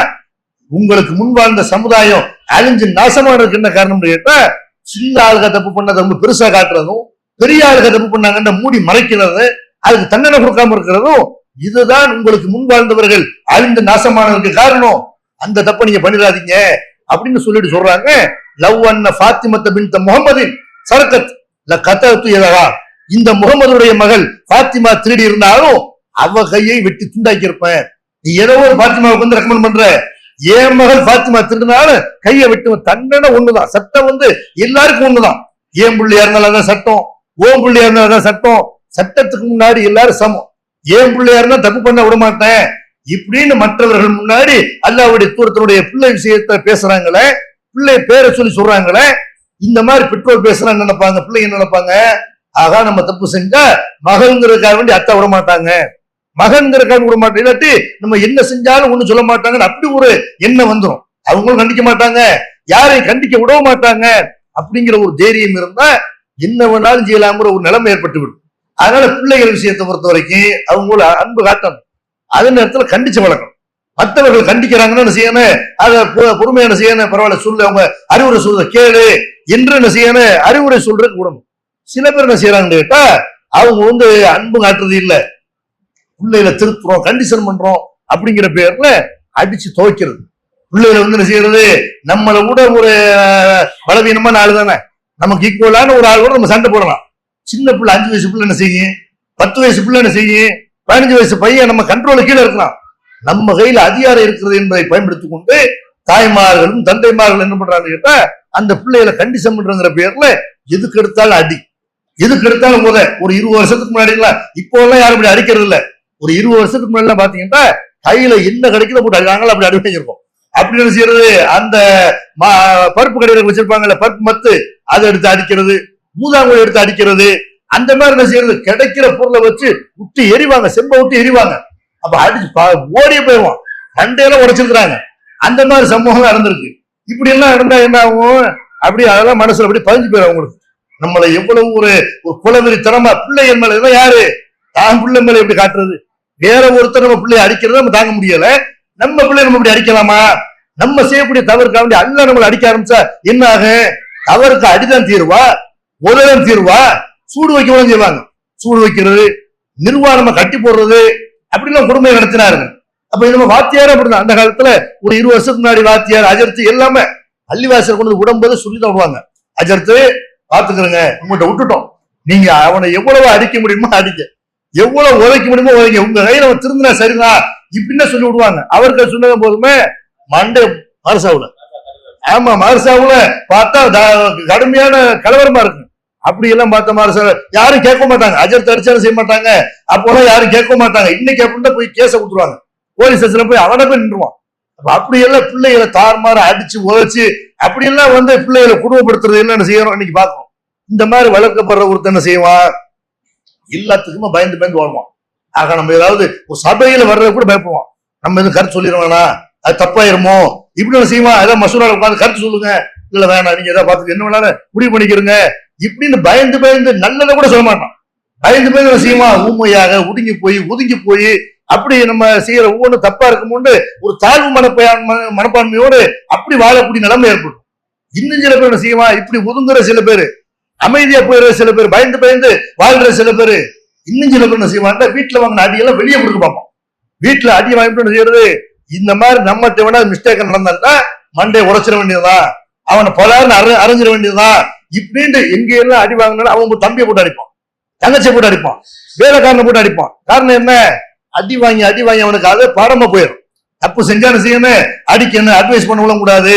S1: உங்களுக்கு முன் வாழ்ந்த சமுதாயம் அழிஞ்சு நாசமா இருக்கு, என்ன காரணம் கேட்டா, சின்ன ஆளுக தப்பு பண்ணதை ரொம்ப பெருசா காட்டுறதும், பெரிய ஆளுக தப்பு பண்ணாங்கன்ற மூடி மறைக்கிறது, அதுக்கு தண்டனை கொடுக்காம இருக்கிறதும், இதுதான் உங்களுக்கு முன் வாழ்ந்தவர்கள் அழிந்து நாசமானதுக்கு காரணம். அந்த தப்பை நீங்க பண்ணிடாதீங்க அப்படின்னு சொல்லிட்டு சொல்றாங்க. லவ் அன்ன ஃபாத்திமத்த பின்த முஹம்மதின் சரக்கத் லகதது யதஹா, இந்த முகமதுடைய மகள் ஃபாத்திமா திருடி இருந்தாலும் அவ கையை வெட்டி துண்டாக்கி இருப்பேன். நீ ஏதோ ஒரு ஃபாத்திமாவுக்கு வந்து ரெக்கமெண்ட் பண்ற, என் மகள் ஃபாத்திமா திருடினாலும் கையை வெட்டு, தண்டனை ஒண்ணுதான், சட்டம் வந்து எல்லாருக்கும் ஒண்ணுதான். ஏன் பிள்ளையா இருந்தாலும் அதான் சட்டம், ஓம் பிள்ளையா இருந்தாலும் அதான் சட்டம், சட்டத்துக்கு முன்னாடி எல்லாரும் சமம். ஏன் பிள்ளையா இருந்தா தப்பு பண்ண விட மாட்டேன் இப்படின்னு மற்றவர்கள் முன்னாடி அல்லாஹ்வுடைய தூதருடைய பிள்ளை விஷயத்தை பேசுறாங்களே, பிள்ளை பேரை சொல்லி சொல்றாங்களே, இந்த மாதிரி பெற்றோர் பேசுறாங்க நினைப்பாங்க, பிள்ளைங்க நினைப்பாங்க, ஆகா நம்ம தப்பு செஞ்சா மகன்கிறதுக்காக வேண்டி அத்தை விட மாட்டாங்க, மகன்கிறதுக்காக விட மாட்டாங்க, இல்லாட்டி நம்ம என்ன செஞ்சாலும் ஒண்ணு சொல்ல மாட்டாங்கன்னு அப்படி ஒரு எண்ணம் வந்துடும். அவங்களும் கண்டிக்க மாட்டாங்க, யாரையும் கண்டிக்க விட மாட்டாங்க அப்படிங்கிற ஒரு தைரியம் இருந்தா என்ன வேணாலும் செய்யலாம்ங்கிற ஒரு நிலைமை ஏற்பட்டு விடும். அதனால பிள்ளைகள் விஷயத்தை பொறுத்த வரைக்கும் அவங்கள அன்பு காட்டணும், அதே நேரத்துல கண்டிச்சு வளர்க்கணும். மற்றவர்கள் கண்டிக்கிறாங்கன்னு என்ன செய்யணும், அதை பொறுமையா என்ன செய்யணும், பரவாயில்ல சொல்லு, அவங்க அறிவுரை சொல்றத கேளு என்று என்ன செய்யணும், அறிவுரை சொல்றதுக்கு விடணும். சில பேர் என்ன செய்யறாங்கன்னு கேட்டா, அவங்க வந்து அன்பு காட்டுறது இல்ல, பிள்ளைகளை திருத்துறோம் கண்டிஷன் பண்றோம் அப்படிங்கிற பேர்ல அடிச்சு துவைக்கிறது. பிள்ளைகளை வந்து என்ன செய்யறது, நம்மளை கூட ஒரு பலவீனமான ஆளு தானே, நமக்கு ஈக்குவலான ஒரு ஆள் கூட நம்ம சண்டை போடலாம். சின்ன பிள்ளை 5 வயசு பிள்ளை என்ன செய்யும், 10 வயசு பிள்ளை என்ன செய்யும், 15 வயசு பையன் நம்ம கண்ட்ரோல கீழே இருக்கலாம். நம்ம கையில அதிகாரம் இருக்கிறது என்பதை பயன்படுத்திக் கொண்டு தாய்மார்களும் தந்தைமார்கள் என்ன பண்றாங்க கேட்டா, அந்த பிள்ளைகளை கண்டிஷன் பண்றங்கிற பேர்ல எதுக்கு எடுத்தாலும் அடி, எதுக்கு எடுத்தாலும் போத. ஒரு 20 வருஷத்துக்கு முன்னாடி இப்போ எல்லாம் யாரும் இப்படி அடிக்கிறது இல்ல. ஒரு 20 வருஷத்துக்கு முன்னாடி எல்லாம் பாத்தீங்கன்னா கையில என்ன கிடைக்குதோ போட்டு நாங்களும் அப்படி அடி வாங்கியிருக்கோம். அப்படி என்ன செய்யறது, அந்த பருப்பு கடையில வச்சிருப்பாங்கல்ல பருப்பு மத்து, அதை எடுத்து அடிக்கிறது, பூதாங்குழி எடுத்து அடிக்கிறது, அந்த மாதிரி என்ன செய்யறது, கிடைக்கிற பொருளை வச்சு விட்டு எரிவாங்க, செம்ப விட்டு எரிவாங்க. அப்ப அடிச்சு ஓடியே போயிடுவான், மண்டையெல்லாம் உடைச்சிருக்கிறாங்க. அந்த மாதிரி சம்பவம் நடந்திருக்கு. இப்படி எல்லாம் இருந்தா என்ன ஆகும், அப்படி அதெல்லாம் மனசுல அப்படி பதிஞ்சு போயிடும் அவங்களுக்கு. நம்மளை எவ்வளவு ஒரு குலவெறி தரமா பிள்ளைகள் மேல யாரு தான் பிள்ளை மேல எப்படி காட்டுறது, வேற ஒருத்தர் நம்ம பிள்ளைய அடிக்கிறத நம்ம தாங்க முடியல, நம்ம பிள்ளை நம்ம இப்படி அடிக்கலாமா? நம்ம செய்யக்கூடிய தவறுக்காக வேண்டிய அல்ல நம்மளை அடிக்க ஆரம்பிச்சா என்ன ஆகும், தவறுக்கு அடிதான் தீர்வா, உதவம் தீர்வா, சூடு வைக்கவும் செய்வாங்க. சூடு வைக்கிறது, நிர்வாணமா கட்டி போடுறது, அப்படிலாம் கொடுமை நடத்தினாருங்க. அப்ப நம்ம வாத்தியார் அப்படிதான் அந்த காலத்துல ஒரு 20 வருஷத்துக்கு முன்னாடி வாத்தியார் அஜர்த்து எல்லாமே பள்ளிவாசல் கொண்டு உடம்போது சொல்லி தான் விடுவாங்க, அஜர்த்து பாத்துக்கிறேங்க உங்கள்கிட்ட விட்டுட்டோம், நீங்க அவனை எவ்வளவு அடிக்க முடியுமோ அடிக்க, எவ்வளவு உதைக்க முடியுமோ உதைங்க, உங்க கையில அவன் திருந்தினா சரிதான் இப்படின்னு சொல்லி விடுவாங்க. அவருக்கு சொன்னது போதுமே மண்டே மரசாவுல, ஆமா மரசாவுல பார்த்தா கடுமையான கலவரமா இருக்கு. அப்படி எல்லாம் பார்த்த மரசா யாரும் கேட்க மாட்டாங்க, அஜர்த்து அடிச்சாலும் செய்ய மாட்டாங்க, அப்போலாம் யாரும் கேட்க மாட்டாங்க. இன்னைக்கு அப்படின்னா போய் கேஸ கொடுத்துருவாங்க, போலீஸ் ஸ்டேஷன்ல போய் அவனை போய் நின்றுவான். அப்படி எல்லாம் பிள்ளைகளை தார்மார அடிச்சு உழைச்சு அப்படி எல்லாம் வந்து பிள்ளைகளை குடும்பப்படுத்துறது என்ன செய்யறோம் இன்னைக்கு பாக்கணும். இந்த மாதிரி வளர்க்கப்படுற ஒருத்தர் என்ன செய்வான், எல்லாத்துக்குமே பயந்து பயந்து வாழ்வான். ஆக நம்ம ஏதாவது ஒரு சபையில வர்றத கூட பயப்படுவான், நம்ம எதுவும் கருத்து சொல்லிடுவானா, அது தப்பாயிருமோ, இப்படி செய்வான். ஏதாவது மசூரால உட்காந்து கருத்து சொல்லுங்க, இல்ல வேணாம் நீங்க ஏதாவது பார்த்து என்ன வேணாலும் முடிவு பண்ணிக்கிறங்க இப்படின்னு பயந்து பயந்து நல்லதை கூட சொல்ல மாட்டான். பயந்து பயந்து செய்வான். ஊமையாக ஒதுங்கி போய் அப்படி நம்ம செய்யற ஒவ்வொன்றும் தப்பா இருக்கும்போது ஒரு தாழ்வு மனப்பான்மையோடு அப்படி வாழக்கூடிய நிலைமை ஏற்படும். இன்னும் சில பேர் செய்வான், இப்படி ஒதுங்குற சில பேர், அமைதியா போயிடுற சில பேர், பயந்து பயந்து வாழ்ற சில பேர், இன்னும் சில பேர் செய்வான், வீட்டுல வாங்கின அடியெல்லாம் வெளியே கொடுக்க பார்ப்போம். வீட்டுல அடி வாங்கிட்டு செய்யறது, இந்த மாதிரி நம்மகிட்ட வேணா மிஸ்டேக் நடந்தா மண்டையை உடைச்சிட வேண்டியதுதான், அவனை பலாருன்னு அரைஞ்சிட வேண்டியதுதான். இப்படின்ட்டு எங்க எல்லாம் அடி வாங்கினாலும் அவன் தம்பியை போட்டு அடிப்பான், தங்கச்சியை போட்டு அடிப்பான், வேலைக்காரனை போட்டு அடிப்பான். காரணம் என்ன? அடி வாங்கி அவனுக்கு அது பாடமா போயிடும். தப்பு செஞ்சாலும் செய்யணும், அடிக்கணும், அட்வைஸ் பண்ண கூடாது,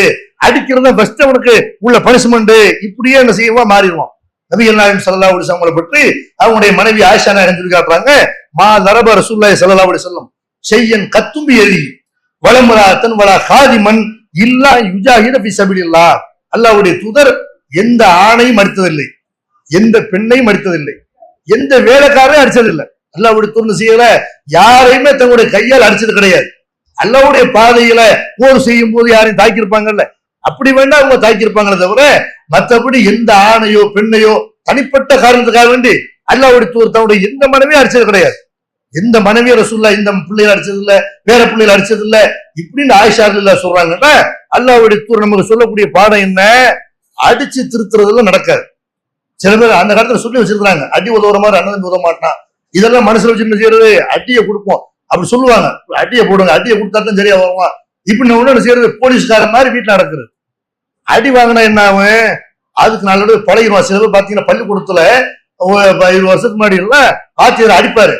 S1: அடிக்கிறத பெஸ்ட் அவனுக்கு உள்ள பனிஷ்மெண்ட். இப்படியே என்ன செய்வா மாறிடுவான். நபிகள் நாயகம் ஸல்லல்லாஹு அலைஹி வஸல்லம் பற்றி அவங்களுடைய மனைவி ஆயிஷா நாயகம் சொல்லி காட்டுறாங்க, மா தரப ரசூலுல்லாஹி ஸல்லல்லாஹு அலைஹி வஸல்லம் ஷையன் கத்தும்பி எரி வலமராத்தன் வலா காதிமன் இல்லா யுஜாஹித ஃபீ ஸபீலில்லாஹ். அல்லாஹ்வுடைய தூதர் எந்த ஆணையும் அடித்ததில்லை, எந்த பெண்ணையும் அடித்ததில்லை, எந்த வேலைக்காரையும் அடிச்சதில்லை. அல்லாஹ்வுடைய தூதர் செய்யல யாரையுமே தங்களுடைய கையால் அடிச்சது கிடையாது. அல்லாஹ்வுடைய பாதையில போர் செய்யும் போது யாரையும் தாக்கியிருப்பாங்கல்ல, அப்படி வேண்டாம் அவங்க தாக்கியிருப்பாங்களே தவிர மற்றபடி எந்த ஆணையோ பெண்ணையோ தனிப்பட்ட காரணத்துக்காக வேண்டி அல்லாஹ்வுடைய தூதர் தன்னுடைய எந்த மனைவியும் அடிச்சது கிடையாது. எந்த மனைவியை ரசூலுல்லாஹ் இந்த பிள்ளைகள் அடிச்சது இல்ல, வேற பிள்ளைகள் அடிச்சது இல்ல, இப்படின்னு ஆயிஷா ரலியல்லாஹு சொல்றாங்கன்னா அல்லாஹ்வுடைய தூதர் நமக்கு சொல்லக்கூடிய பாடம் என்ன? அடிச்சு திருத்துறதுல நடக்காது. சில பேர் அந்த காலத்துல சொல்லி வச்சிருக்காங்க, அடி உதவுற மாதிரி அண்ணன் உதவ மாட்டான். இதெல்லாம் மனசுல வச்சு என்ன செய்யறது? அடியை கொடுப்போம் அப்படி சொல்லுவாங்க, அடியை போடுங்க, அடியை கொடுத்தா தான் சரியா வருவான். இப்ப ஒண்ணு செய்யறது போலீஸ்காரன் மாதிரி வீட்டுல நடக்குது. அடி வாங்கினா என்ன ஆகும்? அதுக்கு நல்லது பழகிடுவான். சில பேர் பாத்தீங்கன்னா பள்ளிக்கூடத்துல 20 வருஷத்துக்கு முன்னாடி எல்லாம் ஆசிரியர் அடிப்பாரு,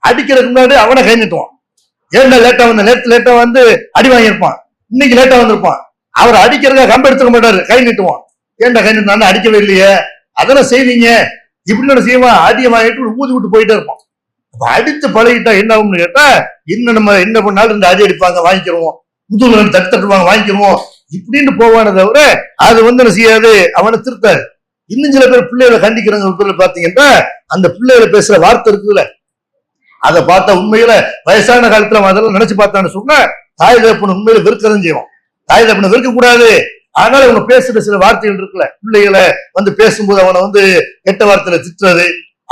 S1: அடிக்கிறதுக்கு முன்னாடி அவனை கை நீட்டுவான். ஏன்டா லேட்டா லேட்டா வந்து அடி வாங்கியிருப்பான், இன்னைக்கு லேட்டா வந்திருப்பான், அவர் அடிக்கிறதுக்காக கம்பு எடுத்துக்க மாட்டாரு, கை நீட்டுவான். ஏன்டா கை நீட்டு அடிக்கவே இல்லையே, அதெல்லாம் செய்வீங்க இப்படின்னு செய்வான். அடியை வாங்கிட்டு ஊதி விட்டு போயிட்டே இருப்பான். அடித்து பழகிட்டா என்ன ஆகும்னு கேட்டா, இன்னும் நம்ம என்ன பண்ணாலும் இந்த அடி அடிப்பாங்க வாங்கிக்கிறோம், முதுகுல தட்டுவாங்க வாங்கிக்கிறோம் இப்படின்னு போவானே தவிர அது வந்து என்ன செய்யாது, அவனை திருத்தாது. இன்னும் சில பேர் பிள்ளைகளை கண்டிக்கிறாங்க பாத்தீங்கன்னா, அந்த பிள்ளைகளை பேசுற வார்த்தை இருக்குதுல்ல, அதை பார்த்தா உண்மையில வயசான காலத்துல அதெல்லாம் நினைச்சு பார்த்தான்னு சொன்னா தாய் தகப்பன் உண்மையில வெறுக்கதான் செய்வோம். தாய் தகப்பனை வெறுக்க கூடாது. அதனால அவங்க பேசுற சில வார்த்தைகள் இருக்குல்ல, பிள்ளைகளை வந்து பேசும்போது அவனை வந்து கெட்ட வார்த்தையில திட்டுறது,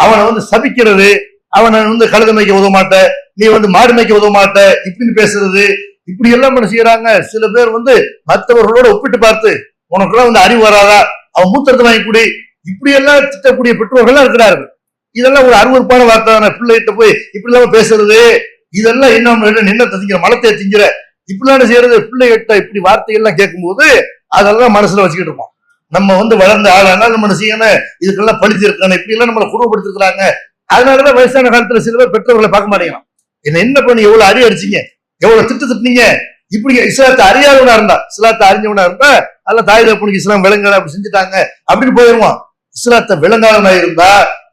S1: அவனை வந்து சபிக்கிறது, அவனை வந்து கழுத மேய்க்க உதவ மாட்ட, நீ வந்து மாடு மேய்க்க உதவ மாட்ட இப்படின்னு பேசுறது, இப்படி எல்லாம் என்ன செய்யறாங்க. சில பேர் வந்து மற்றவர்களோட ஒப்பிட்டு பார்த்து உனக்குலாம் வந்து அறிவு வராதா, அவன் மூத்தத்தை வாங்கி கூடி இப்படி எல்லாம் திட்டக்கூடிய பெற்றோர்கள் இருக்கிறார்கள். இதெல்லாம் ஒரு அருவருப்பான வார்த்தை தானே. பிள்ளைகிட்ட போய் இப்படி இல்லாம பேசுறது, இதெல்லாம் என்ன நின்னத்தை திங்கிற மலத்தை திங்கிற இப்படிலாம் செய்யறது. பிள்ளைகிட்ட இப்படி வார்த்தைகள்லாம் கேட்கும்போது அதெல்லாம் மனசுல வச்சுக்கிட்டு இருப்போம். நம்ம வந்து வளர்ந்த ஆளானா நம்ம என்ன செய்யணும், இதுக்கெல்லாம் பழிச்சு இருக்கானே, இப்படி எல்லாம் நம்மளை குடும்பப்படுத்திருக்கிறாங்க. அதனாலதான் வயசான காலத்துல சில பேர் பெற்றோர்களை பார்க்க மாட்டேங்கிறான். என்ன பண்ணி எவ்வளவு அடி அடிச்சீங்க, எவ்வளவு திட்டுனீங்க, இப்படி இஸ்லாத்தை அறியாதவனா இருந்தா, இஸ்லாத்தை அறிஞ்சவனா இருந்தா அதெல்லாம் தாய் தகப்பனுக்கு இஸ்லாம் விளங்கல அப்படி செஞ்சுட்டாங்க அப்படின்னு போயிடுவான். இஸ்லாத்தை விளங்காதவனா இருந்தா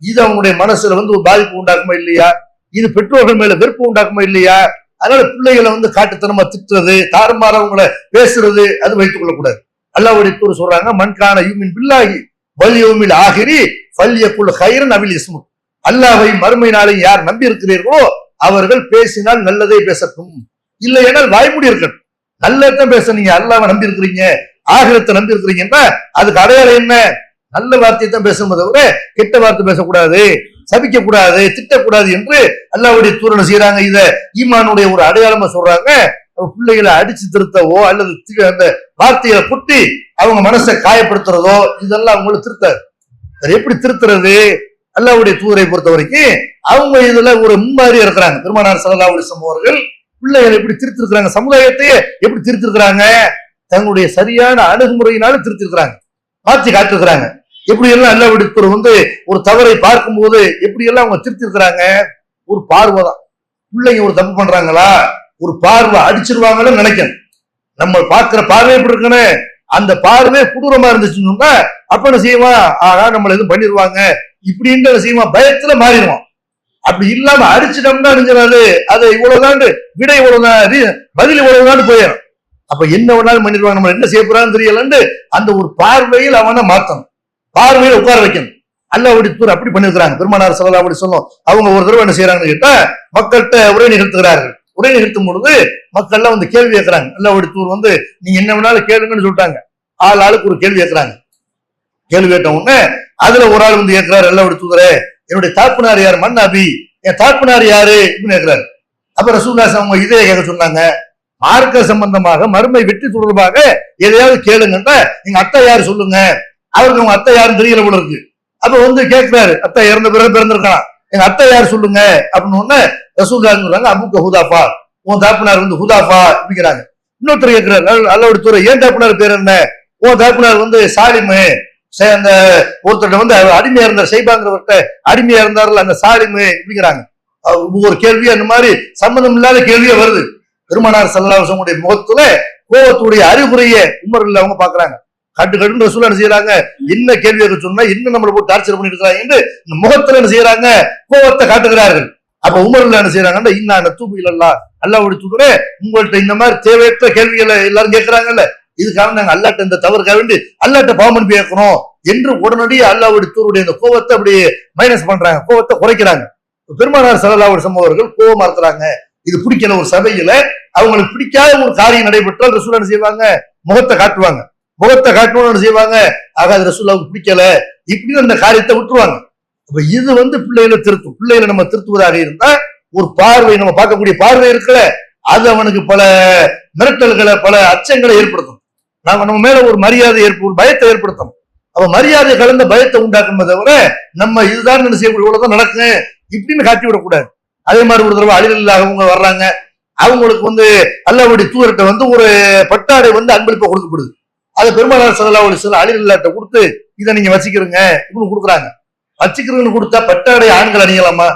S1: இது அவங்களுடைய மனசுல வந்து ஒரு பாதிப்பு உண்டாக்குமா இல்லையா, இது பெற்றோர்கள் மேல வெறுப்பு உண்டாக்குமா இல்லையா. அதனால பிள்ளைகளை வந்து காட்டுத்தனமா திட்டுறது, தாறுமாற அவங்கள பேசுறது அது வைத்துக் கொள்ளக்கூடாது. அல்லாஹ்வுடைய தூதர் சொல்றாங்க, மன்கான யூமின் பில்லாஹி வல் யௌமில் ஆகிரி ஃபல்யகுல் கைரன் அவில் யஸ்முத். அல்லாஹ்வை மறுமை நாளை யார் நம்பி இருக்கிறீர்களோ அவர்கள் பேசினால் நல்லதே பேசட்டும், இல்லை என்றால் வாய்மூடி இருக்கட்டும். நல்லதான் பேச, நீங்க அல்லாஹ்வை நம்பி இருக்கிறீங்க, ஆகிரத்தை நம்பி இருக்கிறீங்கன்னா அதுக்கு அடையாளம் என்ன? நல்ல வார்த்தையை தான் பேசணும் தவிர கெட்ட வார்த்தை பேசக்கூடாது, சபிக்க கூடாது, திட்டக்கூடாது என்று அல்லாஹ்வுடைய தூதர் செய்யறாங்க. இத ஈமானுடைய ஒரு அடையாளமா சொல்றாங்க. பிள்ளைகளை அடிச்சு திருத்தவோ அல்லது அந்த வார்த்தைகளை குட்டி அவங்க மனசை காயப்படுத்துறதோ இதெல்லாம் அவங்களுக்கு திருத்தாது. எப்படி திருத்துறது? அல்லாஹ்வுடைய தூதரை பொறுத்த வரைக்கும் அவங்க இதுல ஒரு முன்மாதிரியா இருக்கிறாங்க. பெருமானார் ஸல்லல்லாஹு அலைஹி வஸல்லம் அவர்கள் பிள்ளைகளை எப்படி திருத்திருக்கிறாங்க, சமுதாயத்தையே எப்படி திருத்திருக்கிறாங்க, தங்களுடைய சரியான அணுகுமுறையினால திருத்திருக்கிறாங்க, மாற்றி காட்டிருக்கிறாங்க. எப்படி எல்லாம் அல்லாஹ்வுடைய தூதர் வந்து ஒரு தவறை பார்க்கும் போது எப்படி எல்லாம் அவங்க திருத்திருக்கிறாங்க. ஒரு பார்வை தான். பிள்ளைங்க ஒரு தப்பு பண்றாங்களா, ஒரு பார்வை அடிச்சிருவாங்கன்னு நினைக்கணும். நம்ம பார்க்கிற பார்வை எப்படி இருக்குன்னு, அந்த பார்வை கொடூரமா இருந்துச்சுன்னு சொன்னா அப்ப என்ன செய்வான், ஆகா நம்மள எதுவும் பண்ணிடுவாங்க இப்படின்ற செய்வான், பயத்துல மாறிடுவான். அப்படி இல்லாம அடிச்சிட்டோம்னா நினைஞ்சாது அது இவ்வளவுதான், விட இவ்வளவுதான், பதில் இவ்வளவுதான் போயிடும். அப்ப என்ன வேணாலும் பண்ணிடுவாங்க, நம்ம என்ன செய்ய போறான்னு தெரியலன்னு அந்த ஒரு பார்வையில் அவனை மாத்தணும், பார்வையில் உட்கார வைக்கணும். அல்லாஹ்வுடைய தூதர் அப்படி பண்ணிருக்கிறாங்க. பெருமானார் ஸல்லல்லாஹு அலைஹி வஸல்லம் அவங்க ஒரு தடவை என்ன செய்யறாங்கன்னு கேட்டா மக்கள்கிட்ட உரை நிகழ்த்துகிறார்கள். உரை நிகழ்த்தும் பொழுது மக்கள்லாம் வந்து கேள்வி கேட்கறாங்க. அல்லாஹ்வுடைய தூதர் வந்து நீங்க என்ன வேணாலும் கேளுங்கன்னு சொல்லிட்டாங்க. ஆளுக்கு ஒரு கேள்வி கேட்கறாங்க. கேள்வி கேட்ட உடனே அதுல ஒரு ஆள் வந்து கேட்கிறாரு, அல்லாஹ்வுடைய தூதரே என்னுடைய தாக்குனார் யார்? மன் அபி, என் தாக்குனார் யாரு அப்படின்னு கேட்கிறாரு. அப்ப ரசூலுல்லாஹி அவங்க இதே கேட்க சொன்னாங்க. மார்க்க சம்பந்தமாக மறுமை வெற்றி தொடர்பாக எதையாவது கேளுங்கன்ற எங்க அத்தை யாரு சொல்லுங்க. அவருக்கு அவங்க அத்தை யாருன்னு தெரியல போல இருக்கு. அப்ப வந்து கேட்கிறாரு, அத்தை இறந்த பிறகு பிறந்திருக்கான், எங்க அத்தை யார் சொல்லுங்க அப்படின்னு உடனே ரசூலுல்லாஹி சொல்றாங்க, அபுக்க ஹுதாஃபா, உன் தாப்புனார் வந்து ஹுதாஃபா அப்படிங்கிறாங்க. இன்னொருத்தர் கேட்கிறாரு, அல்லாஹ்வுடைய தூதர் ஏன் தாப்புனார் பேர் என்ன? உன் தாப்புனார் வந்து சாலிமு, அந்த ஒருத்தர் வந்து அடிமையா இருந்தார், சைபாங்கிறவர்கிட்ட அடிமையா இருந்தார்ல அந்த சாலிமு அப்படிங்கிறாங்க. ஒரு கேள்வி அந்த மாதிரி சம்பந்தம் இல்லாத கேள்வியே வருது. பெருமானார் ஸல்லல்லாஹு அலைஹி வஸல்லம் முகத்துல கோபத்துடைய அறிகுறியை உமர் இல்ல அவங்க பாக்குறாங்க. கட்டு கட்டு ரசூல் என்ன செய்யறாங்க, என்ன கேள்வி சொன்னா என்ன நம்மளை போட்டு டார்ச்சர் பண்ணிட்டு இருக்காங்க என்று முகத்துல என்ன செய்யறாங்க, கோபத்தை காட்டுகிறார்கள். அப்ப உமர் இல்ல என்ன செய்யறாங்கன்னா, இன்னா நத்தூபு இலல்லாஹ், அல்லாஹ்வுடைய தூதரே உங்கள்ட்ட இந்த மாதிரி தேவையற்ற கேள்விகளை எல்லாரும் கேட்கிறாங்கல்ல, இதுக்காக நாங்க அல்லாஹ்ட்ட இந்த தவறுக்காக வேண்டி அல்லாஹ்ட்ட பாவம் அனுப்பி கேட்கணும் என்று உடனடியே அல்லாஹ்வுடைய தூதருடைய இந்த கோபத்தை அப்படி மைனஸ் பண்றாங்க, கோபத்தை குறைக்கிறாங்க. பெருமானார் ஸல்லல்லாஹு அலைஹி வஸல்லம் அவர்கள் கோபமா இருக்கிறாங்க, இது பிடிக்கல. ஒரு சபையில அவங்களுக்கு பிடிக்காத ஒரு காரியம் நடைபெற்றால் ரசூல் என்ன செய்வாங்க, முகத்தை காட்டுவாங்க. முகத்தை காட்டணும்னு செய்வாங்க, ஆக அது ரசூலுல்லாஹ்வுக்கு பிடிக்கல, இப்படின்னு அந்த காரியத்தை விட்டுருவாங்க. அப்ப இது வந்து பிள்ளைகளை திருத்தும். பிள்ளைகளை நம்ம திருத்துவதாக இருந்தா ஒரு பார்வை, நம்ம பார்க்கக்கூடிய பார்வை இருக்குல்ல, அது அவனுக்கு பல மிரட்டல்களை பல அச்சங்களை ஏற்படுத்தும். நம்ம மேல ஒரு மரியாதை ஒரு பயத்தை ஏற்படுத்தும். அப்ப மரியாதை கலந்த பயத்தை உண்டாக்கும் தவிர நம்ம இதுதான் என்ன செய்யக்கூடிய இவ்வளவுதான் நடக்கும் இப்படின்னு காட்டி விடக்கூடாது. அதே மாதிரி ஒரு தடவை அலிரலில்லாஹு அவங்க வர்றாங்க, அவங்களுக்கு வந்து அல்லாஹ்வுடைய தூதர்கிட்ட வந்து ஒரு பட்டாடை வந்து அன்பளிப்பா கொடுக்கப்படுது. அதை பெருமானார் ஸல்லல்லாஹு அலைஹி வஸல்லம் அலிரலில்லாஹ்ட்ட கொடுத்து இதை நீங்க வச்சுக்கிறீங்க இப்படின்னு கொடுக்குறாங்க. வச்சுக்கிறீங்கன்னு கொடுத்தா பட்டாடை ஆண்கள் அணியலாமா?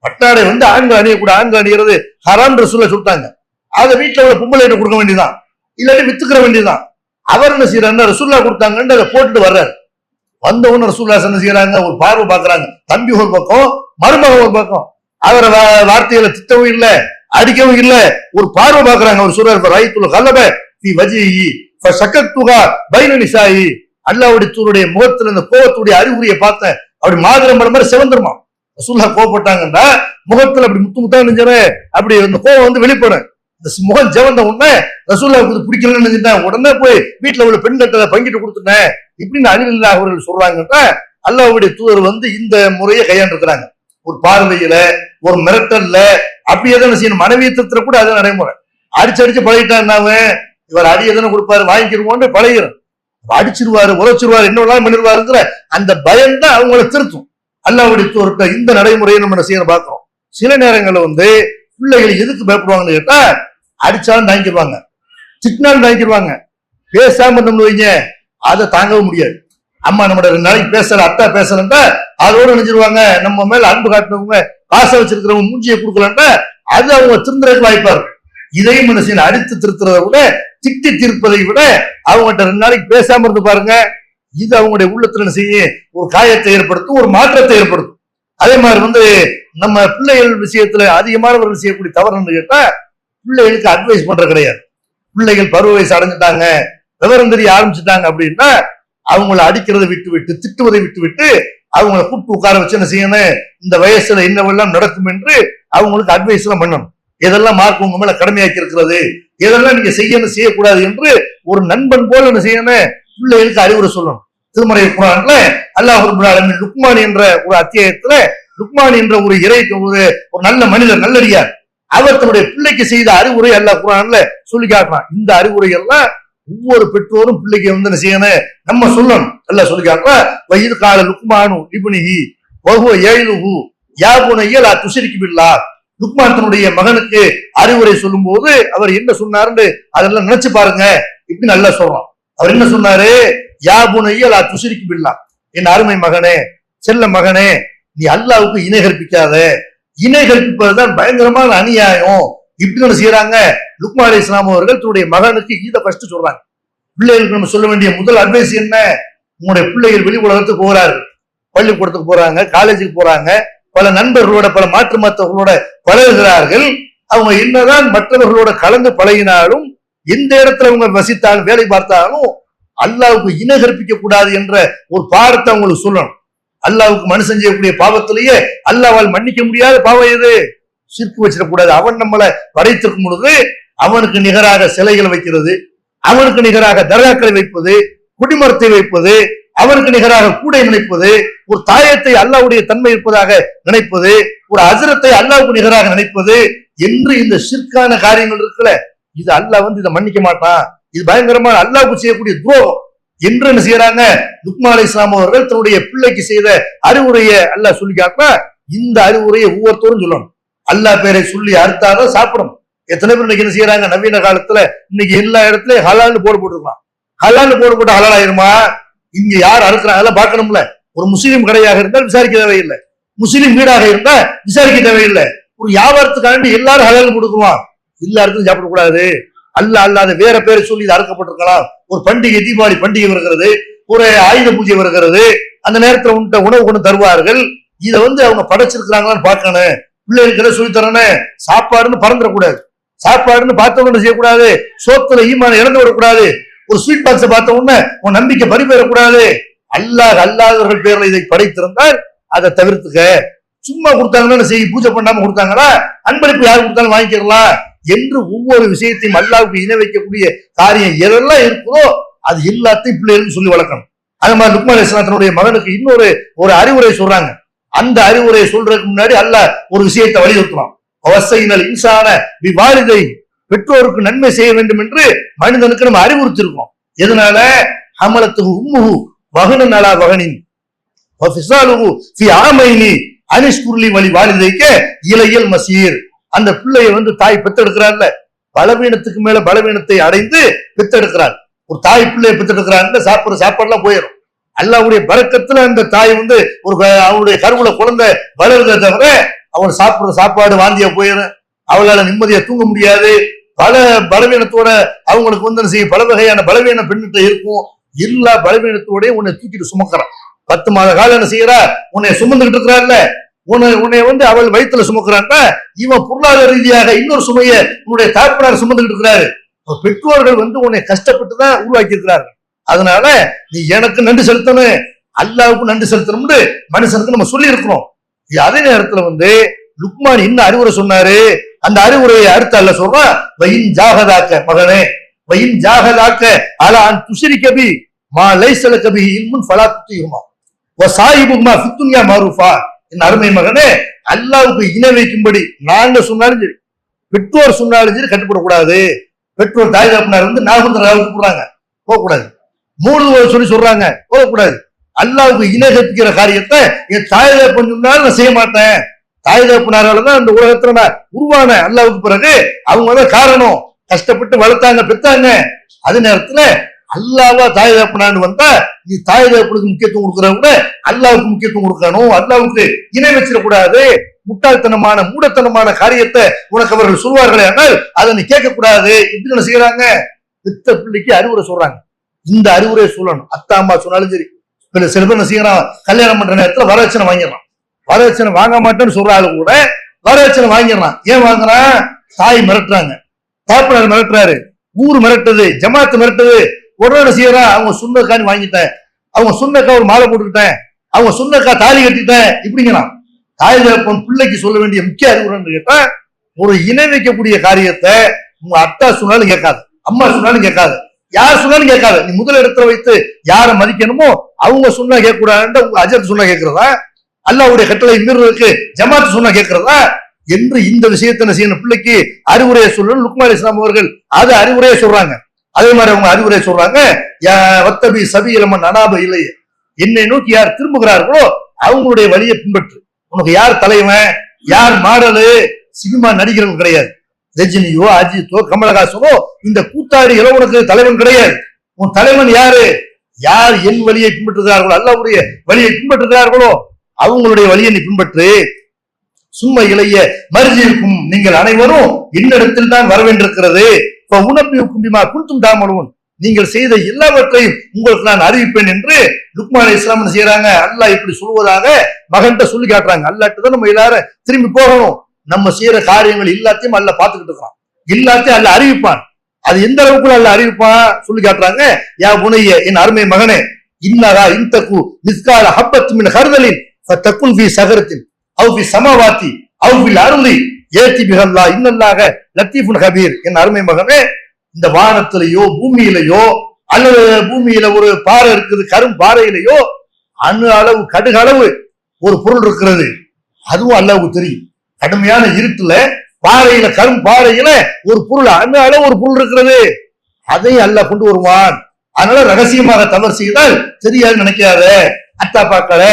S1: பட்டாடை வந்து ஆண்கள் அணியக்கூட, ஆண்கள் அணிகிறது ஹராம் ரசூலுல்லாஹ் சொல்லிட்டாங்க. அதை வீட்டுல உள்ள பொம்பளைகிட்ட கொடுக்க வேண்டியதான், இல்லாட்டி வித்துக்கிற வேண்டியதான். அவர் என்ன செய்யறாருன்னா ரசூலுல்லாஹ் கொடுத்தாங்கன்னு அதை போட்டுட்டு வர்றாரு. வந்தவொன்னு ரசூலுல்லாஹ் என்ன செய்யறாங்க, ஒரு பார்வை பாக்குறாங்க. தம்பி ஒரு பக்கம், மருமகன் ஒரு பக்கம். அவரை வார்த்தையில திட்டவும் இல்லை, அடிக்கவும் இல்லை, ஒரு பார்வை பாக்குறாங்க. அவர் சொல்றாரு, ரைத்துல் கலப ஃபீ வஜ்ஹி ஃபஷக்கத்துஹா பைன நிசாயி, அல்லாஹ்வுடைய தூதருடைய முகத்துல இந்த கோபத்துடைய அறிகுறியை பார்த்தேன், அப்படி மாதிரம் பட மாதிரி சிவந்துருமா. ரசூலுல்லாஹ் கோபப்பட்டாங்கன்னா முகத்துல அப்படி முத்து முத்தா நெஞ்சரு அப்படி அந்த கோபம் வந்து வெளிப்படும். இந்த முகம் ஜெவந்த உடனே ரசூலுல்லாஹ்வுக்கு பிடிக்கலன்னு நினைச்சிட்டேன், உடனே போய் வீட்டுல உள்ள பெண்கிட்ட பங்கிட்டு கொடுத்துட்டேன் இப்படின்னு அலிரலில்லாஹு அவர்கள் சொல்றாங்கன்னா, அல்லாஹ்வுடைய தூதர் வந்து இந்த முறையை கையாண்டிருக்கிறாங்க. ஒரு பார்வையில ஒரு மிரட்டல்ல அப்படியே தான் செய்யணும். மனைவியத்துல கூட அது நடைமுறை. அடிச்சு பழகிட்டான்னாவே இவர் அடி எதனை கொடுப்பாரு வாங்கிக்கிறோம்னு பழகிறோம். அடிச்சிருவாரு, உரைச்சிருவாரு, என்னெல்லாம் பண்ணிருவாருங்கிற அந்த பயம் தான் அவங்களை திருத்தும். அல்லாஹ்வுடைய தூதர்கிட்ட இந்த நடைமுறையை நம்ம செய்ய பார்க்கிறோம். சில நேரங்கள்ல வந்து பிள்ளைகள் எதுக்கு பயப்படுவாங்கன்னு கேட்டா, அடிச்சாலும் தாங்கிடுவாங்க, திட்டினாலும் தாங்கிடுவாங்க, பேசாம இருந்தோம்னு வைங்க அதை தாங்கவும் முடியாது. அம்மா நம்ம 2 நாளைக்கு பேசல, அத்தா பேசலன்ட்டா அதோட நினைச்சிருவாங்க, நம்ம மேல அன்பு காட்டினவங்க பாசம் வச்சிருக்கிறவங்க மூஞ்சியை கொடுக்கலன்ட்டா அது அவங்க திருந்துறதுக்கு வாய்ப்பா இருக்கும். இதையும் என்ன செய்யணும், அடித்து திருத்துறதை விட திட்டி தீர்ப்பதை விட அவங்ககிட்ட 2 நாளைக்கு பேசாம இருந்து பாருங்க, இது அவங்களுடைய உள்ளத்துல என்ன செய்யும், ஒரு காயத்தை ஏற்படுத்தும், ஒரு மாற்றத்தை ஏற்படுத்தும். அதே மாதிரி வந்து நம்ம பிள்ளைகள் விஷயத்துல அதிகமானவர்கள் செய்யக்கூடிய தவறுன்னு கேட்டா, பிள்ளைகளுக்கு அட்வைஸ் பண்ற கிடையாது. பிள்ளைகள் பருவ வயசு அடைஞ்சிட்டாங்க, விவரம் தெரிய ஆரம்பிச்சுட்டாங்க அப்படின்னா அவங்களை அடிக்கிறதை விட்டு விட்டு திட்டுவதை விட்டு விட்டு அவங்களை கூப்பிட்டு உட்கார வச்சு என்ன செய்யணும், இந்த வயசுல என்னவெல்லாம் நடக்கும் என்று அவங்களுக்கு அட்வைஸ் எல்லாம் பண்ணணும். எதெல்லாம் மார்க் உங்க மேல கடமையாக்கி இருக்கிறது, எதெல்லாம் நீங்க செய்யணும் செய்யக்கூடாது என்று ஒரு நண்பன் போல என்ன செய்யணும், பிள்ளைகளுக்கு அறிவுரை சொல்லணும். திருமறை குர்ஆன்ல அல்லாஹ் ரப்பல் ஆலமீன் லுக்மான் என்ற ஒரு அத்தியாயத்துல லுக்மான் என்ற ஒரு இறை ஒரு நல்ல மனிதர், நல்லடியார், அவர் தன்னுடைய பிள்ளைக்கு செய்த அறிவுரை அல்லாஹ் குர்ஆன்ல சொல்லி காட்டுறான். இந்த அறிவுரை எல்லாம் ஒவ்வொரு பெற்றோரும் பிள்ளைக்கு வந்து என்ன செய்யணும், நம்ம சொல்லணும். அல்லாஹ் சொல்லி காட்டுறான், வயிது கால லுக்மானு இப்னிஹி வஹுவ யயிலுஹு யா புனைய லா துஷ்ரிக் பில்லாஹ். லுக்மான் தன்னுடைய மகனுக்கு அறிவுரை சொல்லும் போது அவர் என்ன சொன்னாருன்னு அதெல்லாம் நினைச்சு பாருங்க. இப்படி நல்லா சொல்றான். அவர் என்ன சொன்னாரு, யா புனைய லா துஷ்ரிக் பில்லாஹ், என் அருமை மகனே, செல்ல மகனே, நீ அல்லாஹ்வுக்கு இணை கற்பிக்காத, இணை கற்பிப்பதுதான் பயங்கரமான அநியாயம் இப்படின்னு செய்யறாங்க. லுக்மான் அலைஹிஸ்ஸலாம் அவர்கள் தன்னுடைய மகனுக்கு இதை ஃபர்ஸ்ட் சொல்றாங்க. பிள்ளைகளுக்கு நம்ம சொல்ல வேண்டிய முதல் அட்வைஸ் என்ன, உங்களுடைய பிள்ளைகள் வெளி உலகத்துக்கு போறார்கள், பள்ளிக்கூடத்துக்கு போறாங்க, காலேஜுக்கு போறாங்க, பல நண்பர்களோட பல மாற்று மற்றவர்களோட பழகுகிறார்கள். அவங்க என்னதான் மற்றவர்களோட கலந்து பழகினாலும், எந்த இடத்துல அவங்க வசித்தாலும் வேலை பார்த்தாலும் அல்லாஹ்வுக்கு இணை கற்பிக்க கூடாது என்ற ஒரு பாடத்தை அவங்களுக்கு சொல்லணும். அல்லாஹ்வுக்கு மனுஷன் செய்யக்கூடிய பாவத்திலேயே அல்லாஹ்வால் மன்னிக்க முடியாத பாவம் எது, ஷிர்க் வச்சிடக்கூடாது. அவன் நம்மளை படைத்திருக்கும் பொழுது அவனுக்கு நிகராக சிலைகளை வைக்கிறது, அவனுக்கு நிகராக தர்காக்களை வைப்பது, குடிமரத்தை வைப்பது, அவனுக்கு நிகராக கூடை நினைப்பது, ஒரு தாயத்தை அல்லாஹ்வுடைய தன்மை இருப்பதாக நினைப்பது, ஒரு அஜரத்தை அல்லாஹ்வுக்கு நிகராக நினைப்பது என்று இந்த ஷிர்கான காரியங்கள் இருக்குல்ல, இது அல்லாஹ் இதை மன்னிக்க மாட்டான், இது பயங்கரமான அல்லாஹ்வுக்கு செய்யக்கூடிய துரோகம் என்று என்ன செய்யறாங்க. லுக்மான் அலைஹிஸ்ஸலாம் அவர்கள் தன்னுடைய பிள்ளைக்கு செய்த அறிவுரையை அல்லாஹ் சொல்லி காட்டினா, இந்த அறிவுரையை ஒவ்வொருத்தரும் சொல்லணும். அல்லாஹ் பேரை சொல்லி அறுத்தாதான் சாப்பிடணும். எத்தனை பேர் இன்னைக்கு என்ன செய்யறாங்க, நவீன காலத்துல இன்னைக்கு எல்லா இடத்துலயும் ஹலால்னு போர்டு போட்டுருக்கலாம். ஹலால்னு போர்டு போட்டு ஹலால் ஆயிருமா? இங்க யார் அறுக்கிறாங்க அதெல்லாம் பார்க்கணும்ல. ஒரு முஸ்லீம் கடையாக இருந்தால் விசாரிக்க தேவையில்லை, முஸ்லீம் வீடாக இருந்தா விசாரிக்க தேவையில்லை. ஒரு வியாபாரத்துக்காண்டி எல்லாரும் ஹலால் கொடுக்குவான், எல்லாருக்கும் சாப்பிடக்கூடாது. அல்லாஹ் அல்லாத வேற பேரை சொல்லி இது அறுக்கப்பட்டிருக்கலாம். ஒரு பண்டிகை, தீபாவளி பண்டிகை வருகிறது, ஒரு ஆயுத பூஜை வருகிறது, அந்த நேரத்துல உன்கிட்ட உணவு கொண்டு தருவார்கள். இதை அவங்க படைச்சிருக்கிறாங்களான்னு பார்க்கணும். பிள்ளைகளுக்கு சொல்லி தரணும். சாப்பாடுன்னு பறந்துடக்கூடாது, சாப்பாடுன்னு பார்த்தவங்க செய்யக்கூடாது, சோத்துல ஈமான இழந்து விடக்கூடாது, ஒரு ஸ்வீட் பாக்ஸை பார்த்த உடனே உன் நம்பிக்கை பறிபெறக்கூடாது. அல்லாஹ் அல்லாதவர்கள் பேர்ல இதை படைத்திருந்தால் அதை தவிர்த்துக்க. சும்மா கொடுத்தாங்கன்னா செய்ய, பூஜை பண்ணாம கொடுத்தாங்களா, அன்பளிப்பு யாரு கொடுத்தாலும் வாங்கிக்கலாம் என்று ஒவ்வொரு விஷயத்தையும் அல்லாஹ்வுக்கு இணை வைக்கக்கூடிய காரியம் எதெல்லாம் இருக்குதோ அது எல்லாத்தையும் பிள்ளைகளுக்கு சொல்லி வளர்க்கணும். அது மாதிரி லுக்மான் அலைஹிஸ்ஸலாம் தன்னுடைய மகனுக்கு இன்னொரு அறிவுரை சொல்றாங்க. அந்த அறிவுரையை சொல்றதுக்கு முன்னாடி அல்லாஹ் ஒரு விஷயத்தை வலியுறுத்தலாம். வஸைனல் இன்சான பிவாலிதை, பெற்றோருக்கு நன்மை செய்ய வேண்டும் என்று மனிதனுக்கு நம்ம அறிவுறுத்திருக்கோம். எதனால? ஹமலத்துஹு உம்முஹு வஹனன் அலா வஹனின் வஃபிஸாலுஹு ஃபி ஆமைனி அனிஷ்குர்லி வலி வாலிதைக்க இலையல் மசீர். அந்த பிள்ளையை தாய் பெத்தெடுக்கிறார்ல, பலவீனத்துக்கு மேல பலவீனத்தை அடைந்து பெத்தெடுக்கிறார். ஒரு தாய் பிள்ளையை பெத்தெடுக்கிறார், சாப்பிடுற சாப்பாடுலாம் போயிடும். அல்லாஹ்வுடைய பரக்கத்துல அந்த தாய் ஒரு அவளுடைய கருவுல குழந்தை வளருதை தவிர அவள் சாப்பிடுற சாப்பாடு வாந்தியா போயிடும், அவளால நிம்மதியா தூங்க முடியாது. பல பலவீனத்தோட அவங்களுக்கு செய்ய பல வகையான பலவீன பெண்ணிட்ட இருக்கும். எல்லா பலவீனத்தோட உன்னை தூக்கிட்டு சுமக்கிறான். 10 மாத காலம் என்ன செய்யறா, உன்னை சுமந்துகிட்டு இருக்கிறான்ல, உன்னை அவள் வயிற்றுல சுமக்கிறான்னா இவன் பொருளாதார ரீதியாக இன்னொரு சுமையை உன்னுடைய தாய்ப்பனார் சுமந்துகிட்டு இருக்கிறாரு. பெற்றோர்கள் உன்னை கஷ்டப்பட்டுதான் உருவாக்கி இருக்கிறார்கள். அதனால நீ எனக்கு நன்றி செலுத்தணும், அல்லாஹ்வுக்கு நன்றி செலுத்தணும்னு மனுஷனுக்கு நம்ம சொல்லி இருக்கிறோம். அதே நேரத்துல லுக்மான் என்ன அறிவுரை சொன்னாரு, அந்த அறிவுரையை அடுத்து அல்லாஹ் சொல்றான், வயின் ஜாகதாக்க மகனே, வயின் ஜாகதாக்க அலா அன் துஷ்ரிக பி மா லைஸ லக பிஹி இல்முன் ஃபலா துதிஹுமா வஸாயிபுஹுமா ஃபித்துன்யா மஅரூஃபா. என் அருமை மகனே, அல்லாஹ்வுக்கு இணை வைக்கும்படி நாங்க சொன்னாலும் சரி, பெற்றோர் சொன்னாலும் சரி கட்டுப்படக்கூடாது. பெற்றோர் தாய் தகப்பனார் நாகந்தராவுக்கு கூப்பிடுறாங்க, போகக்கூடாது. 3 சொல்லி சொல்றாங்க, போகக்கூடாது. அல்லாஹ்வுக்கு இணை கற்பிக்கிற காரியத்தை என் தாய் தகப்பன் சொன்னாலும் நான் செய்ய மாட்டேன். தாய் தகப்பனாரால தான் இந்த உலகத்துல நான் உருவான. அல்லாஹ்வுக்கு பிறகு அவங்க தான் காரணம், கஷ்டப்பட்டு வளர்த்தாங்க, பெற்றாங்க. அதே நேரத்துல அல்லாஹ்வா தாய் தகப்பனான்னு வந்தா நீ தாய் தகப்பனுக்கு முக்கியத்துவம் கொடுக்கறவங்க அல்லாஹ்வுக்கு முக்கியத்துவம் கொடுக்கணும். அல்லாஹ்வுக்கு இணை வச்சிடக்கூடாது. முட்டாள்தனமான மூடத்தனமான காரியத்தை உனக்கு அவர்கள் சொல்வார்களே, ஆனால் அதை நீ கேட்க கூடாது. எப்படி என்ன செய்யறாங்க, பெத்த பிள்ளைக்கு அறிவுரை சொல்றாங்க. இந்த அறிவுரை சொல்லணும். அத்தா அம்மா சொன்னாலும் சரி. சில பேர் என்ன செய்யறான், கல்யாணம் பண்ற நேரத்துல வரதட்சணை வாங்கிடறான். வரதட்சணை வாங்க மாட்டேன்னு சொல்றாரு கூட வரதட்சணை வாங்கிடறான். ஏன் வாங்குறான்? தாய் மிரட்டுறாங்க, தாப்பனார் மிரட்டுறாரு, ஊர் மிரட்டுது, ஜமாத்து மிரட்டுது. உடனே செய்யறான், அவங்க சுண்ணக்கான்னு வாங்கிட்டேன், அவங்க சுண்ணக்கா ஒரு மாலை போட்டுக்கிட்டேன், அவங்க சுண்ணக்கா தாலி கட்டிட்டேன் இப்படிங்கிறான். தாய் தகப்பன் பிள்ளைக்கு சொல்ல வேண்டிய முக்கிய அறிவுரைன்னு கேட்டா, ஒரு இணை வைக்கக்கூடிய காரியத்தை உங்க அத்தா சொன்னாலும் கேட்காது, அம்மா சொன்னாலும் கேட்காது, யார் சொன்னாலும் கேட்காது. நீ முதல் இடத்துல வைத்து யாரை மதிக்கணுமோ அவங்க சொன்னா கேட்கக்கூடாது. உங்க அஜத் சொன்னா கேட்கிறதா, அல்லாஹ்வுடைய கட்டளை மீறுவதற்கு ஜமாத் சொன்னா கேட்கிறதா என்று இந்த விஷயத்தை செய்யணும். பிள்ளைக்கு அறிவுரையை சொல்லணும். லுக்மான் அலைஹிஸ்ஸலாம் அவர்கள் அது அறிவுரையை சொல்றாங்க. அதே மாதிரி அவங்க அறிவுரை சொல்றாங்க, வத்தபி சபீலமன் அனாப இல்லை, என்னை நோக்கி யார் திரும்புகிறார்களோ அவங்களுடைய வழியை பின்பற்று. உனக்கு யார் தலைவன், யார் மாடலு, சினிமா நடிகர்கள் கிடையாது. ரஜினியோ அஜித்தோ கமலஹாசனோ இந்த கூத்தாடி உனக்கு தலைவன் கிடையாது. உன் தலைவன் யாரு? யார் என் வழியை பின்பற்றுகிறார்களோ, அல்லாஹ்வுடைய வழியை பின்பற்றுகிறார்களோ அவங்களுடைய வழியை நீ பின்பற்று. சும்மா இளைய மர்ஜிக்கும், நீங்கள் அனைவரும் என்னிடத்தில் தான் வர வேண்டியிருக்கிறது. குந்தும் தாமலுன், நீங்கள் செய்த எல்லாவற்றையும் உங்களுக்கு நான் அறிவிப்பேன் என்று லுக்மான் அலைஹிஸ்ஸலாம் செய்யறாங்க. அல்லாஹ் இப்படி சொல்வதாக மகன்கிட்ட சொல்லி காட்டுறாங்க. அல்லாஹ்ட்ட தான் நம்ம எல்லாரும் திரும்பி போகணும். நம்ம செய்யற காரியங்கள் எல்லாத்தையும் அல்லாஹ் பார்த்துக்கிட்டு இருக்கான், எல்லாத்தையும் அல்லாஹ் அறிவிப்பான். அது எந்த அளவுக்கு அல்லாஹ் அறிவிப்பான் சொல்லி காட்டுறாங்க. யா புனைய, என் அருமை மகனே, இன்னரா இன்தகு மிஸ்கால ஹப்பத் மின் ஹர்தலின் ஃபதகுன் ஃபீ ஸகரத்தின் அவ் ஃபீ ஸமாவாத்தி அவ் ஃபில் அர்தி ஏத்தி பிகல்லா இன்னல்லாக லத்தீஃபுன் ஹபீர். என் அருமை மகனே, இந்த வானத்திலேயோ பூமியிலேயோ அல்லது பூமியில ஒரு பாறை இருக்குது, கரும் பாறையிலேயோ அணு அளவு கடுகளவு ஒரு பொருள் இருக்கிறது, அதுவும் அல்லாஹ்வுக்கு தெரியும். கடுமையான இருட்டுல பாறையில கரும் பாறையில ஒரு பொருள் அணு அளவு ஒரு பொருள் இருக்கிறது, அதையும் அல்லாஹ் கொண்டு வருவான். அதனால ரகசியமாக தவறு செய்தால் தெரியாது நினைக்காத. அத்தா பார்க்கல,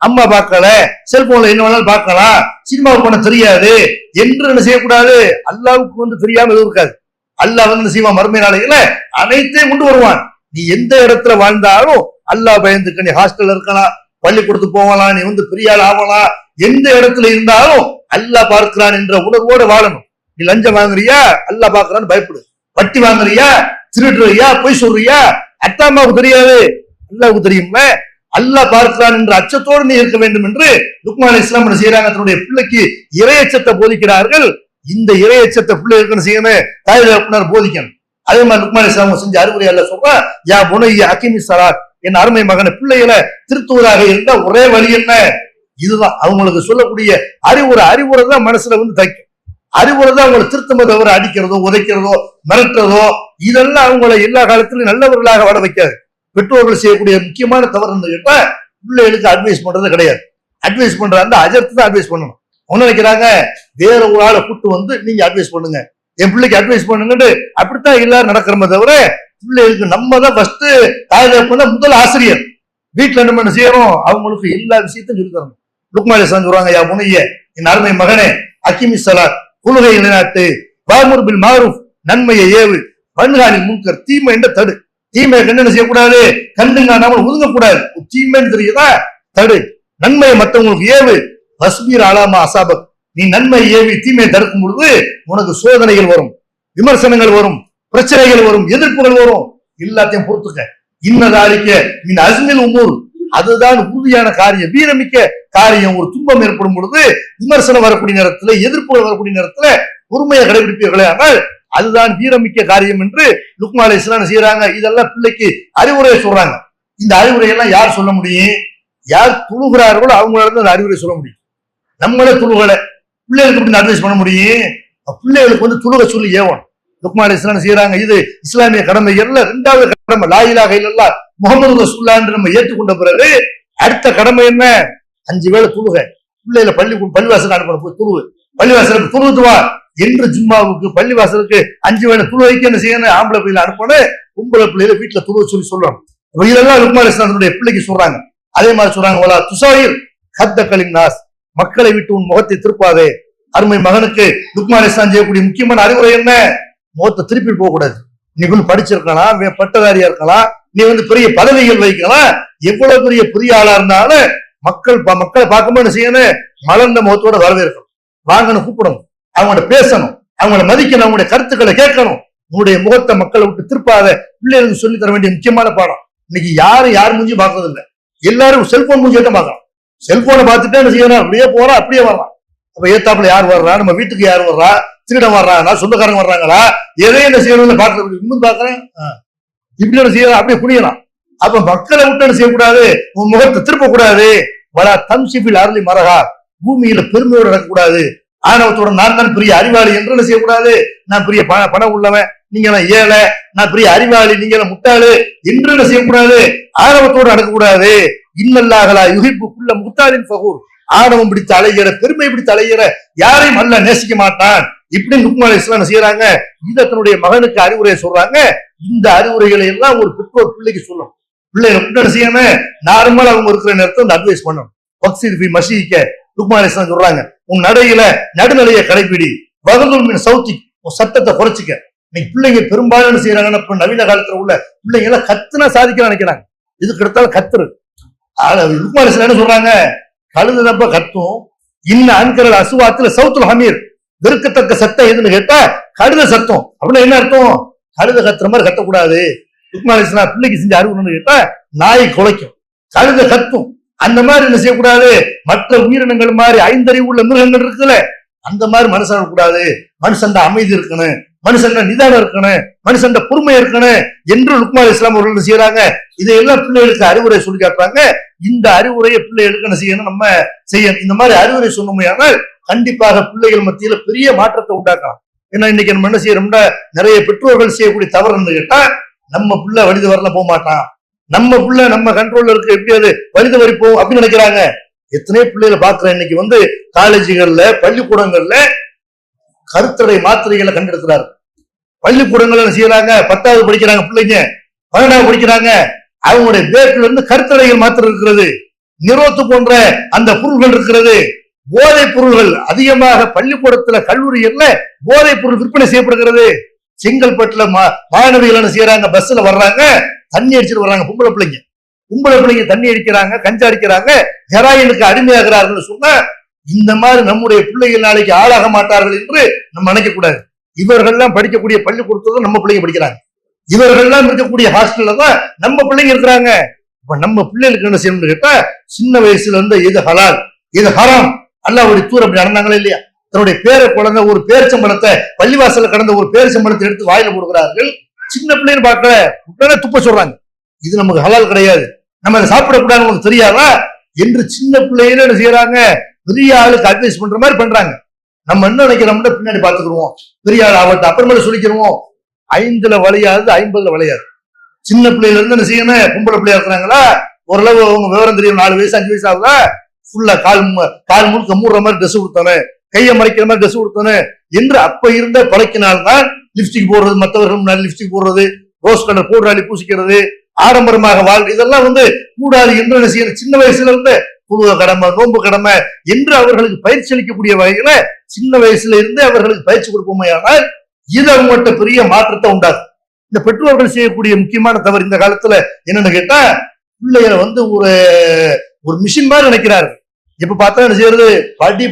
S1: அம்மா பார்க்கல, செல்போன்ல என்ன வேணாலும் பார்க்கலாம், சினிமாவுக்கு போன தெரியாது என்று என்ன செய்யக்கூடாது. அல்லாஹ்வுக்கு தெரியாம எதுவும் இருக்காது. அல்லாஹ் செய்வான் மறுமை நாளையில அனைத்தையும் கொண்டு வருவான். நீ எந்த இடத்துல வாழ்ந்தாலும் அல்லாஹ் பயந்துக்க. நீ ஹாஸ்டல்ல இருக்கலாம், பள்ளிக்கூடத்துக்கு போகலாம், நீ பெரிய ஆள் ஆகலாம், எந்த இடத்துல இருந்தாலும் அல்லாஹ் பார்க்கிறான் என்ற உணர்வோடு வாழணும். நீ லஞ்சம் வாங்குறியா, அல்லாஹ் பார்க்கிறான்னு பயப்படு. வட்டி வாங்குறியா, திருடுறியா, பொய் சொல்றியா, அத்தாமாவுக்கு தெரியாது, அல்லாஹ்வுக்கு தெரியும்ல. அல்லாஹ் பார்க்கிறான் என்ற அச்சத்தோடு நீ இருக்க வேண்டும் என்று லுக்மான் அலைஹிஸ்ஸலாம் என்ன செய்யறாங்க, தன்னுடைய பிள்ளைக்கு இறையச்சத்தை போதிக்கிறார்கள். இந்த இறையச்சத்தை பிள்ளை இருக்கணும் செய்யணும், தாய் தகப்பனார் போதிக்கணும். அதே மாதிரி லுக்மான் அலைஹிஸ்ஸலாம் செஞ்ச அறிவுரை அல்லாஹ் சொல்றா, யா புனைய அகிமி ஸலாத், என் அருமை மகனை பிள்ளைகளை திருத்துவதாக இருந்த ஒரே வழி என்ன, இதுதான் அவங்களுக்கு சொல்லக்கூடிய அறிவுரை தான் மனசுல தைக்கும். அறிவுரை தான் அவங்களை திருத்தமோ தவிர அடிக்கிறதோ உதைக்கிறதோ மிரட்டுறதோ இதெல்லாம் அவங்களை எல்லா காலத்திலும் நல்லவர்களாக வாழ வைக்காது. பெற்றோர்கள் செய்யக்கூடிய முக்கியமான தவறு கேட்டா பிள்ளைகளுக்கு அட்வைஸ் பண்றது கிடையாது. அட்வைஸ் பண்றாங்க அஜர்த்து தான் அட்வைஸ் பண்ணணும். ஒண்ணு நினைக்கிறாங்க வேற ஒரு ஆளை கூட்டு நீங்க அட்வைஸ் பண்ணுங்க, என் பிள்ளைக்கு அட்வைஸ் பண்ணுங்கன்னு அப்படித்தான் எல்லாரும் நடக்கிறோமே தவிர பிள்ளைகளுக்கு நம்ம தான் ஃபர்ஸ்ட் தாய் தகப்பன் முதல் ஆசிரியர். வீட்டுல என்ன செய்யறோம், அவங்களுக்கு எல்லா விஷயத்தையும் சொல்லி தரணும். லுக்மான் அலைஹிஸ்ஸலாம் சொல்றாங்க, யா புனைய, என் அருமை மகனே, அகிமி ஸலாத், தொழுகை நிலைநாட்டு, வஅமுர் பில் மஅரூஃப், நன்மையை ஏவு, வன்ஹானில் முன்கர், தீமை என்ற தடு. தீமையை கண்டு என்ன செய்யக்கூடாது, கண்டுங்கானாமல் ஒதுங்கக்கூடாது. தீமைன்னு தெரியுதா, தடு. நன்மையை மற்றவங்களுக்கு ஏவு, வஸ்பீர் அலாமா அசாபக், நீ நன்மையை ஏவி தீமையை தடுக்கும் பொழுது உனக்கு சோதனைகள் வரும், விமர்சனங்கள் வரும், பிரச்சனைகள் வரும், எதிர்ப்புகள் வரும், எல்லாத்தையும் பொறுத்துக்க. இன்னதாரிக்க மின் அஸ்மில் உமூர், அதுதான் உறுதியான காரியம், வீரமிக்க காரியம். ஒரு துன்பம் ஏற்படும் பொழுது விமர்சனம் வரக்கூடிய நேரத்துல, எதிர்ப்புகள் வரக்கூடிய நேரத்துல பொறுமையை கடைபிடிப்பீர்களே, ஆனால் அதுதான் வீரமிக்க காரியம் என்று லுக்மான் அலைஹிஸ்ஸலாம் செய்யறாங்க. இதெல்லாம் பிள்ளைக்கு அறிவுரை சொல்றாங்க. இந்த அறிவுரையெல்லாம் யார் சொல்ல முடியும், யார் துணுகிறார்களோ அவங்களால அந்த அறிவுரை சொல்ல முடியும். நம்மளே துணுகளை பிள்ளைகளுக்கு எப்படி அட்வைஸ் பண்ண முடியும், பிள்ளைகளுக்கு துணுக சொல்லி ஏவணும். லுக்மான் அலைஹிஸ்ஸலாம் செய்யறாங்க. இது இஸ்லாமிய கடமைகள்ல இரண்டாவது கடமை. லா இலாஹ இல்லல்லாஹ் முஹம்மது ரசூலுல்லாஹ் என்று நம்ம ஏற்றுக்கொண்ட பிறகு அடுத்த கடமை என்ன, 5 வேளை துணுக. பிள்ளைகளை பள்ளிவாசல் அனுப்பணும், போய் துணுவு, பள்ளிவாசலுக்கு துணுத்து வா என்று ஜும்மாவுக்கு பள்ளிவாசலுக்கு 5 வேளை துணுவைக்கு என்ன செய்யணும், ஆம்பளை பிள்ளைகளை அனுப்பணும், பொம்பளை பிள்ளைகளை வீட்டுல துணுவ சொல்லி சொல்லணும். இதெல்லாம் லுக்மான் அலைஹிஸ்ஸலாம் பிள்ளைக்கு சொல்றாங்க. அதே மாதிரி சொல்றாங்க, வலா துசாயிர் ஹத்தகலின் நாஸ், மக்களை விட்டு உன் முகத்தை திருப்பாதே. அருமை மகனுக்கு லுக்மான் அலைஹிஸ்ஸலாம் செய்யக்கூடிய முக்கியமான அறிவுரை என்ன, முகத்தை திருப்பி போக கூடாது. நீ படிச்சிருக்கலாம், பட்டதாரியா இருக்கலாம், நீ பெரிய பதவிகள் வைக்கலாம், எவ்வளவு பெரிய ஆளா இருந்தாலும் மக்களை பார்க்கும்போது என்ன செய்யணும், மலர்ந்த முகத்தோட வரவேற்கணும், வாங்கணும், கூப்பிடணும், அவங்களோட பேசணும், அவங்கள மதிக்கணும், அவங்களுடைய கருத்துக்களை கேட்கணும். உங்களுடைய முகத்தை மக்களை விட்டு திருப்பாத. பிள்ளைகளுக்கு சொல்லி தர வேண்டிய முக்கியமான பாடம். இன்னைக்கு யாரு மூஞ்சியும் பார்க்கறது இல்லை, எல்லாரும் செல்போன் மூஞ்சியை தான் பார்க்கலாம். செல்போனை பார்த்துட்டு என்ன செய்யணும், அப்படியே போறா அப்படியே வரலாம். அப்ப ஏத்தாப்புல யார் வர்றா, நம்ம வீட்டுக்கு யார் வர்றா, திருடம் வர்றாங்களா, சொந்தக்காரங்க வர்றாங்களா, எதையும் என்ன செய்யணும்னு பாக்குறேன், இப்படி என்ன செய்யலாம், அப்படியே புரியலாம். அப்ப மக்களை விட்டு என்ன செய்யக்கூடாது, உன் முகத்தை திருப்ப கூடாது. வலா தம்சிபில் அருளி மரகா, பூமியில பெருமையோடு நடக்கக்கூடாது. ஆணவத்தோட நான் தான் பெரிய அறிவாளி என்று என்ன செய்யக்கூடாது, நான் பெரிய பணம் உள்ளவன், நீங்க ஏழை, நான் பெரிய அறிவாளி, நீங்க முட்டாளு என்று என்ன செய்யக்கூடாது, ஆணவத்தோடு நடக்கக்கூடாது. இன்னல்லாஹலா யுஹிப்புக்குள்ள முக்தாலின் ஃபகூர், ஆணவம் பிடித்து அலைகிற, பெருமை பிடித்து அலைகிற யாரையும் அல்ல நேசிக்க மாட்டான். இப்படி லுக்மான் அலைஹிஸ்ஸலாம் செய்யறாங்க. இந்த தன்னுடைய மகனுக்கு அறிவுரை சொல்றாங்க. இந்த அறிவுரைகளை எல்லாம் ஒரு பெற்றோர் பிள்ளைக்கு சொல்லணும். பிள்ளைகளை செய்யணும், நார்மலா அவங்க இருக்கிற நேரத்தை அட்வைஸ் பண்ணணும். பக்ஸி மசீக்க லுக்மான் அலைஹிஸ்ஸலாம் சொல்றாங்க, உன் நடையில நடுநிலையை கடைபிடி, வகதுல் மின் சௌத்தி, உன் சத்தத்தை குறைச்சிக்க. இன்னைக்கு பிள்ளைங்க பெரும்பாலும் செய்யறாங்கன்னா, நவீன காலத்துல உள்ள பிள்ளைங்க எல்லாம் கத்துனா சாதிக்க நினைக்கிறாங்க. இதுக்கு எடுத்தாலும் கத்துரு. லுக்மான் அலைஹிஸ்ஸலாம் என்ன சொல்றாங்க, கழுதுனப்ப கத்தும், இன்ன அன்கரல் அசுவாத்துல சவுத்துல் ஹமீர், வெறுக்கத்தக்க சத்தம் எதுன்னு கேட்டா கழுத சத்தம். அப்படின்னா என்ன அர்த்தம், கழுத கத்துற மாதிரி கத்தக்கூடாது. லுக்மான் அலைஹிஸ்ஸலாம் பிள்ளைக்கு செஞ்ச அறிவுன்னு கேட்டா, நாய் குலைக்கும், கழுத கத்தும், அந்த மாதிரி என்ன செய்யக்கூடாது. மற்ற உயிரினங்கள் மாதிரி 5 அறிவு உள்ள மிருகங்கள் இருக்குல்ல, அந்த மாதிரி மனுஷன் கூடாது. மனுஷன் அமைதி இருக்கணும், மனுஷன் நிதானம் இருக்கணும், மனுஷன் பொறுமை இருக்கணும் என்று லுக்மான் அலைஹிஸ்ஸலாம் அவர்கள் செய்யறாங்க. இதையெல்லாம் பிள்ளைகளுக்கு அறிவுரை சொல்லி காட்டுறாங்க. இந்த அறிவுரையை பிள்ளைகளுக்கு என்ன செய்யணும், நம்ம செய்யணும். இந்த மாதிரி அறிவுரை சொன்னோமே ஆனால் கண்டிப்பாக பிள்ளைகள் மத்தியில பெரிய மாற்றத்தை உண்டாக்கலாம். ஏன்னா இன்னைக்கு நம்ம என்ன செய்யறோம்னா, நிறைய பெற்றோர்கள் செய்யக்கூடிய தவறுன்னு கேட்டா, நம்ம பிள்ளை வழித வரல போக மாட்டான், நம்ம பிள்ளை நம்ம கண்ட்ரோல்ல இருக்கு, எப்படி அது வழித வரி போகும் அப்படின்னு நினைக்கிறாங்க. எத்தனையோ பிள்ளைகளை பாக்குறேன் இன்னைக்கு காலேஜுகள்ல பள்ளிக்கூடங்கள்ல கருத்தடை மாத்திரைகளை கண்டெடுக்கிறாரு. பள்ளிக்கூடங்கள் என்ன செய்யறாங்க, 10வது படிக்கிறாங்க பிள்ளைங்க, 12வது படிக்கிறாங்க, அவங்களுடைய பேக்கில் இருந்து கருத்தடைகள் மாத்திரை இருக்கிறது, நிரோத்து போன்ற அந்த பொருள்கள் இருக்கிறது. போதைப் பொருள்கள் அதிகமாக பள்ளிக்கூடத்துல கல்லூரிகள்ல போதைப் பொருள் விற்பனை செய்யப்படுகிறது. செங்கல்பட்டுல மாணவிகள் என்ன செய்யறாங்க, பஸ்ல வர்றாங்க, தண்ணி அடிச்சுட்டு வர்றாங்க. பொம்பளை பிள்ளைங்க தண்ணி அடிக்கிறாங்க, கஞ்சா அடிக்கிறாங்க, ஹெராயினுக்கு அடிமையாகிறார்கள். சொன்னா இந்த மாதிரி நம்முடைய பிள்ளைகள் நாளைக்கு ஆளாக மாட்டார்கள் என்று நம்ம நினைக்க கூடாது. இவர்கள்லாம் படிக்கக்கூடிய பள்ளிக்கூடத்துல நம்ம பிள்ளைங்க படிக்கிறாங்க, இவர்கள்லாம் இருக்கக்கூடிய ஹாஸ்டல்ல தான் நம்ம பிள்ளைங்க இருக்கிறாங்க. இப்ப நம்ம பிள்ளைகளுக்கு என்ன செய்யணும்னு கேட்டா, சின்ன வயசுல இருந்து எது ஹலால் எது ஹராம் அல்லாஹ்வுடைய தூதர் அப்படி நடந்தாங்களே இல்லையா? தன்னுடைய பேர குழந்தை ஒரு பேரிச்சம்பழத்தை, பள்ளிவாசல கடந்த ஒரு பேரிச்சம்பழத்தை எடுத்து வாயில கொடுக்கிறார்கள். சின்ன பிள்ளைன்னு பார்க்கல, உடனே துப்ப சொல்றாங்க, இது நமக்கு ஹலால் கிடையாது, நம்ம அதை சாப்பிடக்கூடாது, நமக்கு தெரியாதா என்று சின்ன பிள்ளையில என்ன செய்யறாங்க, பெரிய ஆளுக்கு அட்வைஸ் பண்ற மாதிரி பண்றாங்க. நம்ம என்ன நினைக்கிறோம்னா பின்னாடி பாத்துக்கிடுவோம், பெரிய ஆள் ஆகட்டும் அப்புறமேல சொல்லிக்கிறோம். 5ல வளையாது 50ல வளையாது. சின்ன பிள்ளையில இருந்து என்ன செய்யணும், பொம்பளை பிள்ளையா இருக்கிறாங்களா, ஓரளவு அவங்க விவரம் தெரியும், 4 வயசு 5 வயசு ஆகுதா, ஃபுல்லா கால் முழுக்க மூடுற மாதிரி ட்ரெஸ் கொடுத்தானே, கையை மறைக்கிற மாதிரி ட்ரெஸ் கொடுத்தானே என்று அப்ப இருந்த பழக்கினால்தான் லிப்ஸ்டிக் போடுறது, மற்றவர்கள் முன்னாடி லிப்ஸ்டிக் போடுறது, ரோஸ் கலர் பவுடர் பூசிக்கிறது, ஆடம்பரமாக வாழ்க்கை இதெல்லாம் கூடாது என்று என்ன செய்யணும். சின்ன வயசுல இருந்து புழுவ கடமை, நோன்பு கடமை என்று அவர்களுக்கு பயிற்சி அளிக்கக்கூடிய வகையில சின்ன வயசுல இருந்து அவர்களுக்கு பயிற்சி கொடுப்போமே ஆனால் இது அவங்கள்ட்ட பெரிய மாற்றத்தை உண்டாகும். இந்த பெற்றோர்கள் செய்யக்கூடிய முக்கியமான தவறு இந்த காலத்துல என்னன்னு கேட்டா, பிள்ளைகளை ஒரு மிஷின் மாதிரி நினைக்கிறார்கள். இப்ப பார்த்தா என்ன செய்யறது,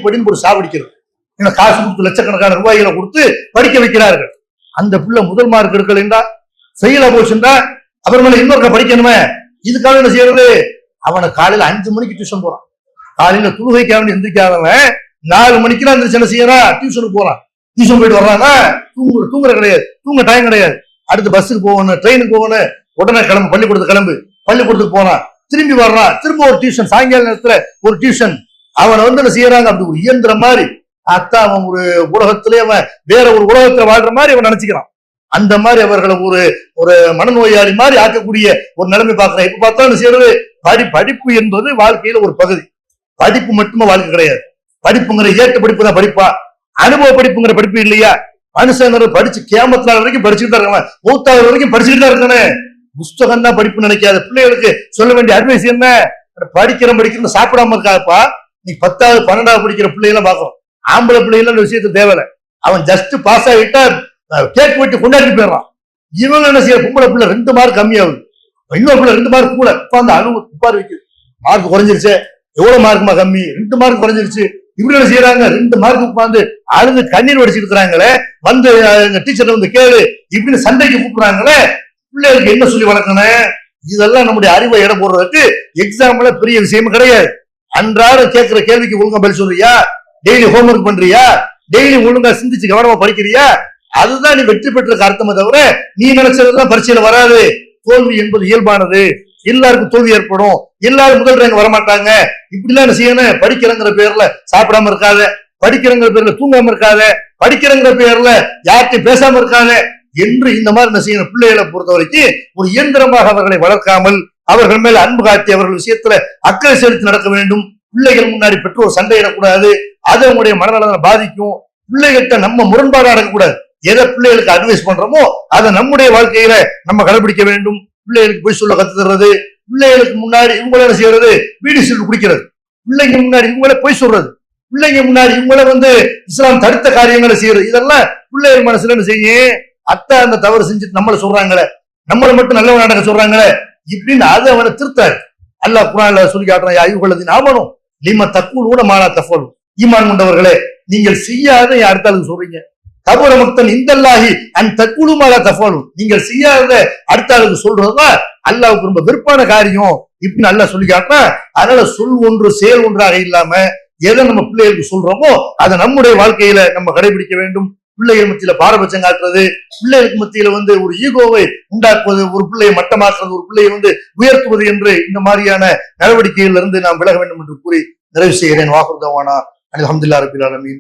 S1: படின்னு ஒரு சாவடிக்கிறது, ஏன்னா காசு கொடுத்து லட்சக்கணக்கான ரூபாய்களை கொடுத்து படிக்க வைக்கிறார்கள். அந்த பிள்ளை முதல் மார்க் எடுக்கலைண்டா, ஃபெயிலா போச்சுண்டா, அப்புறமேல இன்னொருக்க படிக்கணுமே, இதுக்காக என்ன செய்யறது, அவனை காலையில 5 மணிக்கு டியூஷன் போறான், காலையில தொழுகைக்காக எந்திரிக்காதவன் 4 மணிக்கு அந்த என்ன செய்யறான், டியூஷனுக்கு போறான். டியூஷன் போயிட்டு வர்றான்னா தூங்குற கிடையாது, தூங்க டைம் கிடையாது, அடுத்து பஸ்ஸுக்கு போகணும், ட்ரெயினுக்கு போகணும், உடனே பள்ளிக்கூடத்துக்கு போறான், திரும்பி வர்றான், திரும்ப ஒரு டியூஷன், சாயங்கால நேரத்துல ஒரு டியூஷன். அவனை என்ன செய்யறாங்க, அப்படி ஒரு இயந்திர மாதிரி, அத்தான் அவன் ஒரு உலகத்திலே அவன் வேற ஒரு உலகத்துல வாழ்ற மாதிரி அவன் நினைச்சுக்கிறான். அந்த மாதிரி அவர்களை ஒரு மனநோயாளி மாதிரி ஆக்கக்கூடிய ஒரு நிலைமை பார்க்கிறேன். இப்ப பார்த்தா என்ன செய்யறது, படிப்பு என்பது வாழ்க்கையில ஒரு பகுதி, படிப்பு மட்டுமே வாழ்க்கை கிடையாது. படிப்புங்கிற ஏற்ற படிப்பு தான் படிப்பா, அனுபவ படிப்புங்கிற படிப்பு இல்லையா? மனுஷங்க படிச்சு கியாமத் நாள் வரைக்கும் படிச்சுட்டு தான் இருக்காங்க, மூத்தாவது வரைக்கும் படிச்சுட்டு தான் இருக்கானே. புஸ்தகம் தான் படிப்பு நினைக்காத பிள்ளைகளுக்கு சொல்ல வேண்டிய அட்வைஸ் என்ன, படிக்கிறோம் சாப்பிடாம இருக்காப்பா. நீ 10வது 12வது படிக்கிற பிள்ளைகளை பாக்குறோம், ஆம்பளை பிள்ளைகள் விஷயத்த தேவையில்லை, அவன் ஜஸ்ட் பாஸ் ஆகிட்டா கேக் வெட்டி கொண்டாடிட்டு போயிடறான். இவங்க என்ன செய்ய, பொம்பளை பிள்ளை 2 மார்க் கம்மியாகுது, இன்னொரு பிள்ளை 2 மார்க் கூட உட்காந்து உட்கார வைக்குது, மார்க் குறைஞ்சிருச்சு, எவ்வளவு மார்க்குமா கம்மி, 2 மார்க் குறைஞ்சிருச்சு. இப்படி என்ன செய்யறாங்க, 2 மார்க் உட்காந்து அழுது கண்ணீர் வடிச்சிட்டு இருக்கிறாங்களே, டீச்சர் கேளு இப்படின்னு சண்டைக்கு கூப்பிடுறாங்களே. பிள்ளைகளுக்கு என்ன சொல்லி வளர்க்கணும், இதெல்லாம் நம்முடைய அறிவை இடம் போடுறதுக்கு எக்ஸாம்ல பெரிய விஷயமும் கிடையாது. அன்றாடம் கேட்கிற கேள்விக்கு ஒழுங்கா பதில் சொல்றியா, டெய்லி ஹோம்ஒர்க் பண்றியா, டெய்லி ஒழுங்கா சிந்திச்சு கவனமா படிக்கிறியா, அதுதான் நீ வெற்றி பெற்ற அர்த்தமே தவிர நீ நினைச்சதுதான் பரீட்சையில வராது. தோல்வி என்பது இயல்பானது, எல்லாருக்கும் தோல்வி ஏற்படும், எல்லாரும் முதல் ரேங்க் வரமாட்டாங்க. இப்படிலாம் என்ன செய்யணும், படிக்கிறங்கிற பேர்ல சாப்பிடாம இருக்காத, படிக்கிறங்கிற பேர்ல தூங்காம இருக்காத, படிக்கிறங்கிற பேர்ல யார்கிட்டையும் பேசாம இருக்காத என்று இந்த மாதிரி என்ன செய்யணும். பிள்ளைகளை பொறுத்த வரைக்கும் ஒரு இயந்திரமாக அவர்களை வளர்க்காமல் அவர்கள் மேல அன்பு காட்டி அவர்கள் விஷயத்துல அக்கறை செலுத்தி நடக்க வேண்டும். பிள்ளைகள் முன்னாடி பெற்றோர் சண்டையிடக்கூடாது, அது அவங்களுடைய மனநலனை பாதிக்கும். பிள்ளைகிட்ட நம்ம முரண்பாடு நடக்கக்கூடாது. எதை பிள்ளைகளுக்கு அட்வைஸ் பண்றோமோ அதை நம்முடைய வாழ்க்கையில நம்ம கடைபிடிக்க வேண்டும். பிள்ளைகளுக்கு போய் சொல்ல கத்து தர்றது, பிள்ளைகளுக்கு முன்னாடி இவங்கள என்ன செய்யறது, பீடி சிகரெட் குடிக்கிறது, பிள்ளைங்க முன்னாடி இவங்கள போய் சொல்றது, பிள்ளைங்க முன்னாடி இவங்கள இஸ்லாம் தடுத்த காரியங்களை செய்யறது, இதெல்லாம் பிள்ளைகள் மனசுல என்ன செய்யும், அத்தை அந்த தவறு செஞ்சுட்டு நம்மள சொல்றாங்களே, நம்மளை மட்டும் நல்லவன் நடக்க சொல்றாங்களே இப்படின்னு அதை அவனை திருத்தாரு. அல்லாஹ் குர்ஆன்ல சொல்லி காட்டுறான், யா அய்யுஹல்லதீன ஆமனூ லிம தக்கூலூன மா லா தஃபலூன், ஈமான் கொண்டவர்களே நீங்கள் செய்யாத அடுத்தாளுக்கு சொல்றீங்க, கபுர மக்தன் இந்தல்லாஹி அன் தக்கூலு மா லா தஃபலூன், நீங்கள் செய்யாத அடுத்தாளுக்கு சொல்றதுதான் அல்லாஹ்வுக்கு ரொம்ப வெறுப்பான காரியம் இப்படின்னு அல்லாஹ் சொல்லி காட்டுறான். அதனால சொல் ஒன்று செயல் ஒன்றாக இல்லாம எதை நம்ம பிள்ளைகளுக்கு சொல்றோமோ அதை நம்முடைய வாழ்க்கையில நம்ம கடைபிடிக்க வேண்டும். பிள்ளைகள் மத்தியில பாரபட்சம் காட்டுறது, பிள்ளைகளுக்கு மத்தியில ஒரு ஈகோவை உண்டாக்குவது, ஒரு பிள்ளையை மட்டமாக்குறது, ஒரு பிள்ளையை உயர்த்துவது என்று இந்த மாதிரியான நடவடிக்கைகளிலிருந்து நாம் விலக வேண்டும் என்று கூறி நிறைவு செய்கிறேன். வாகுர்தவானா அல்ஹம்துலில்லாஹி ரப்பில் ஆலமீன்.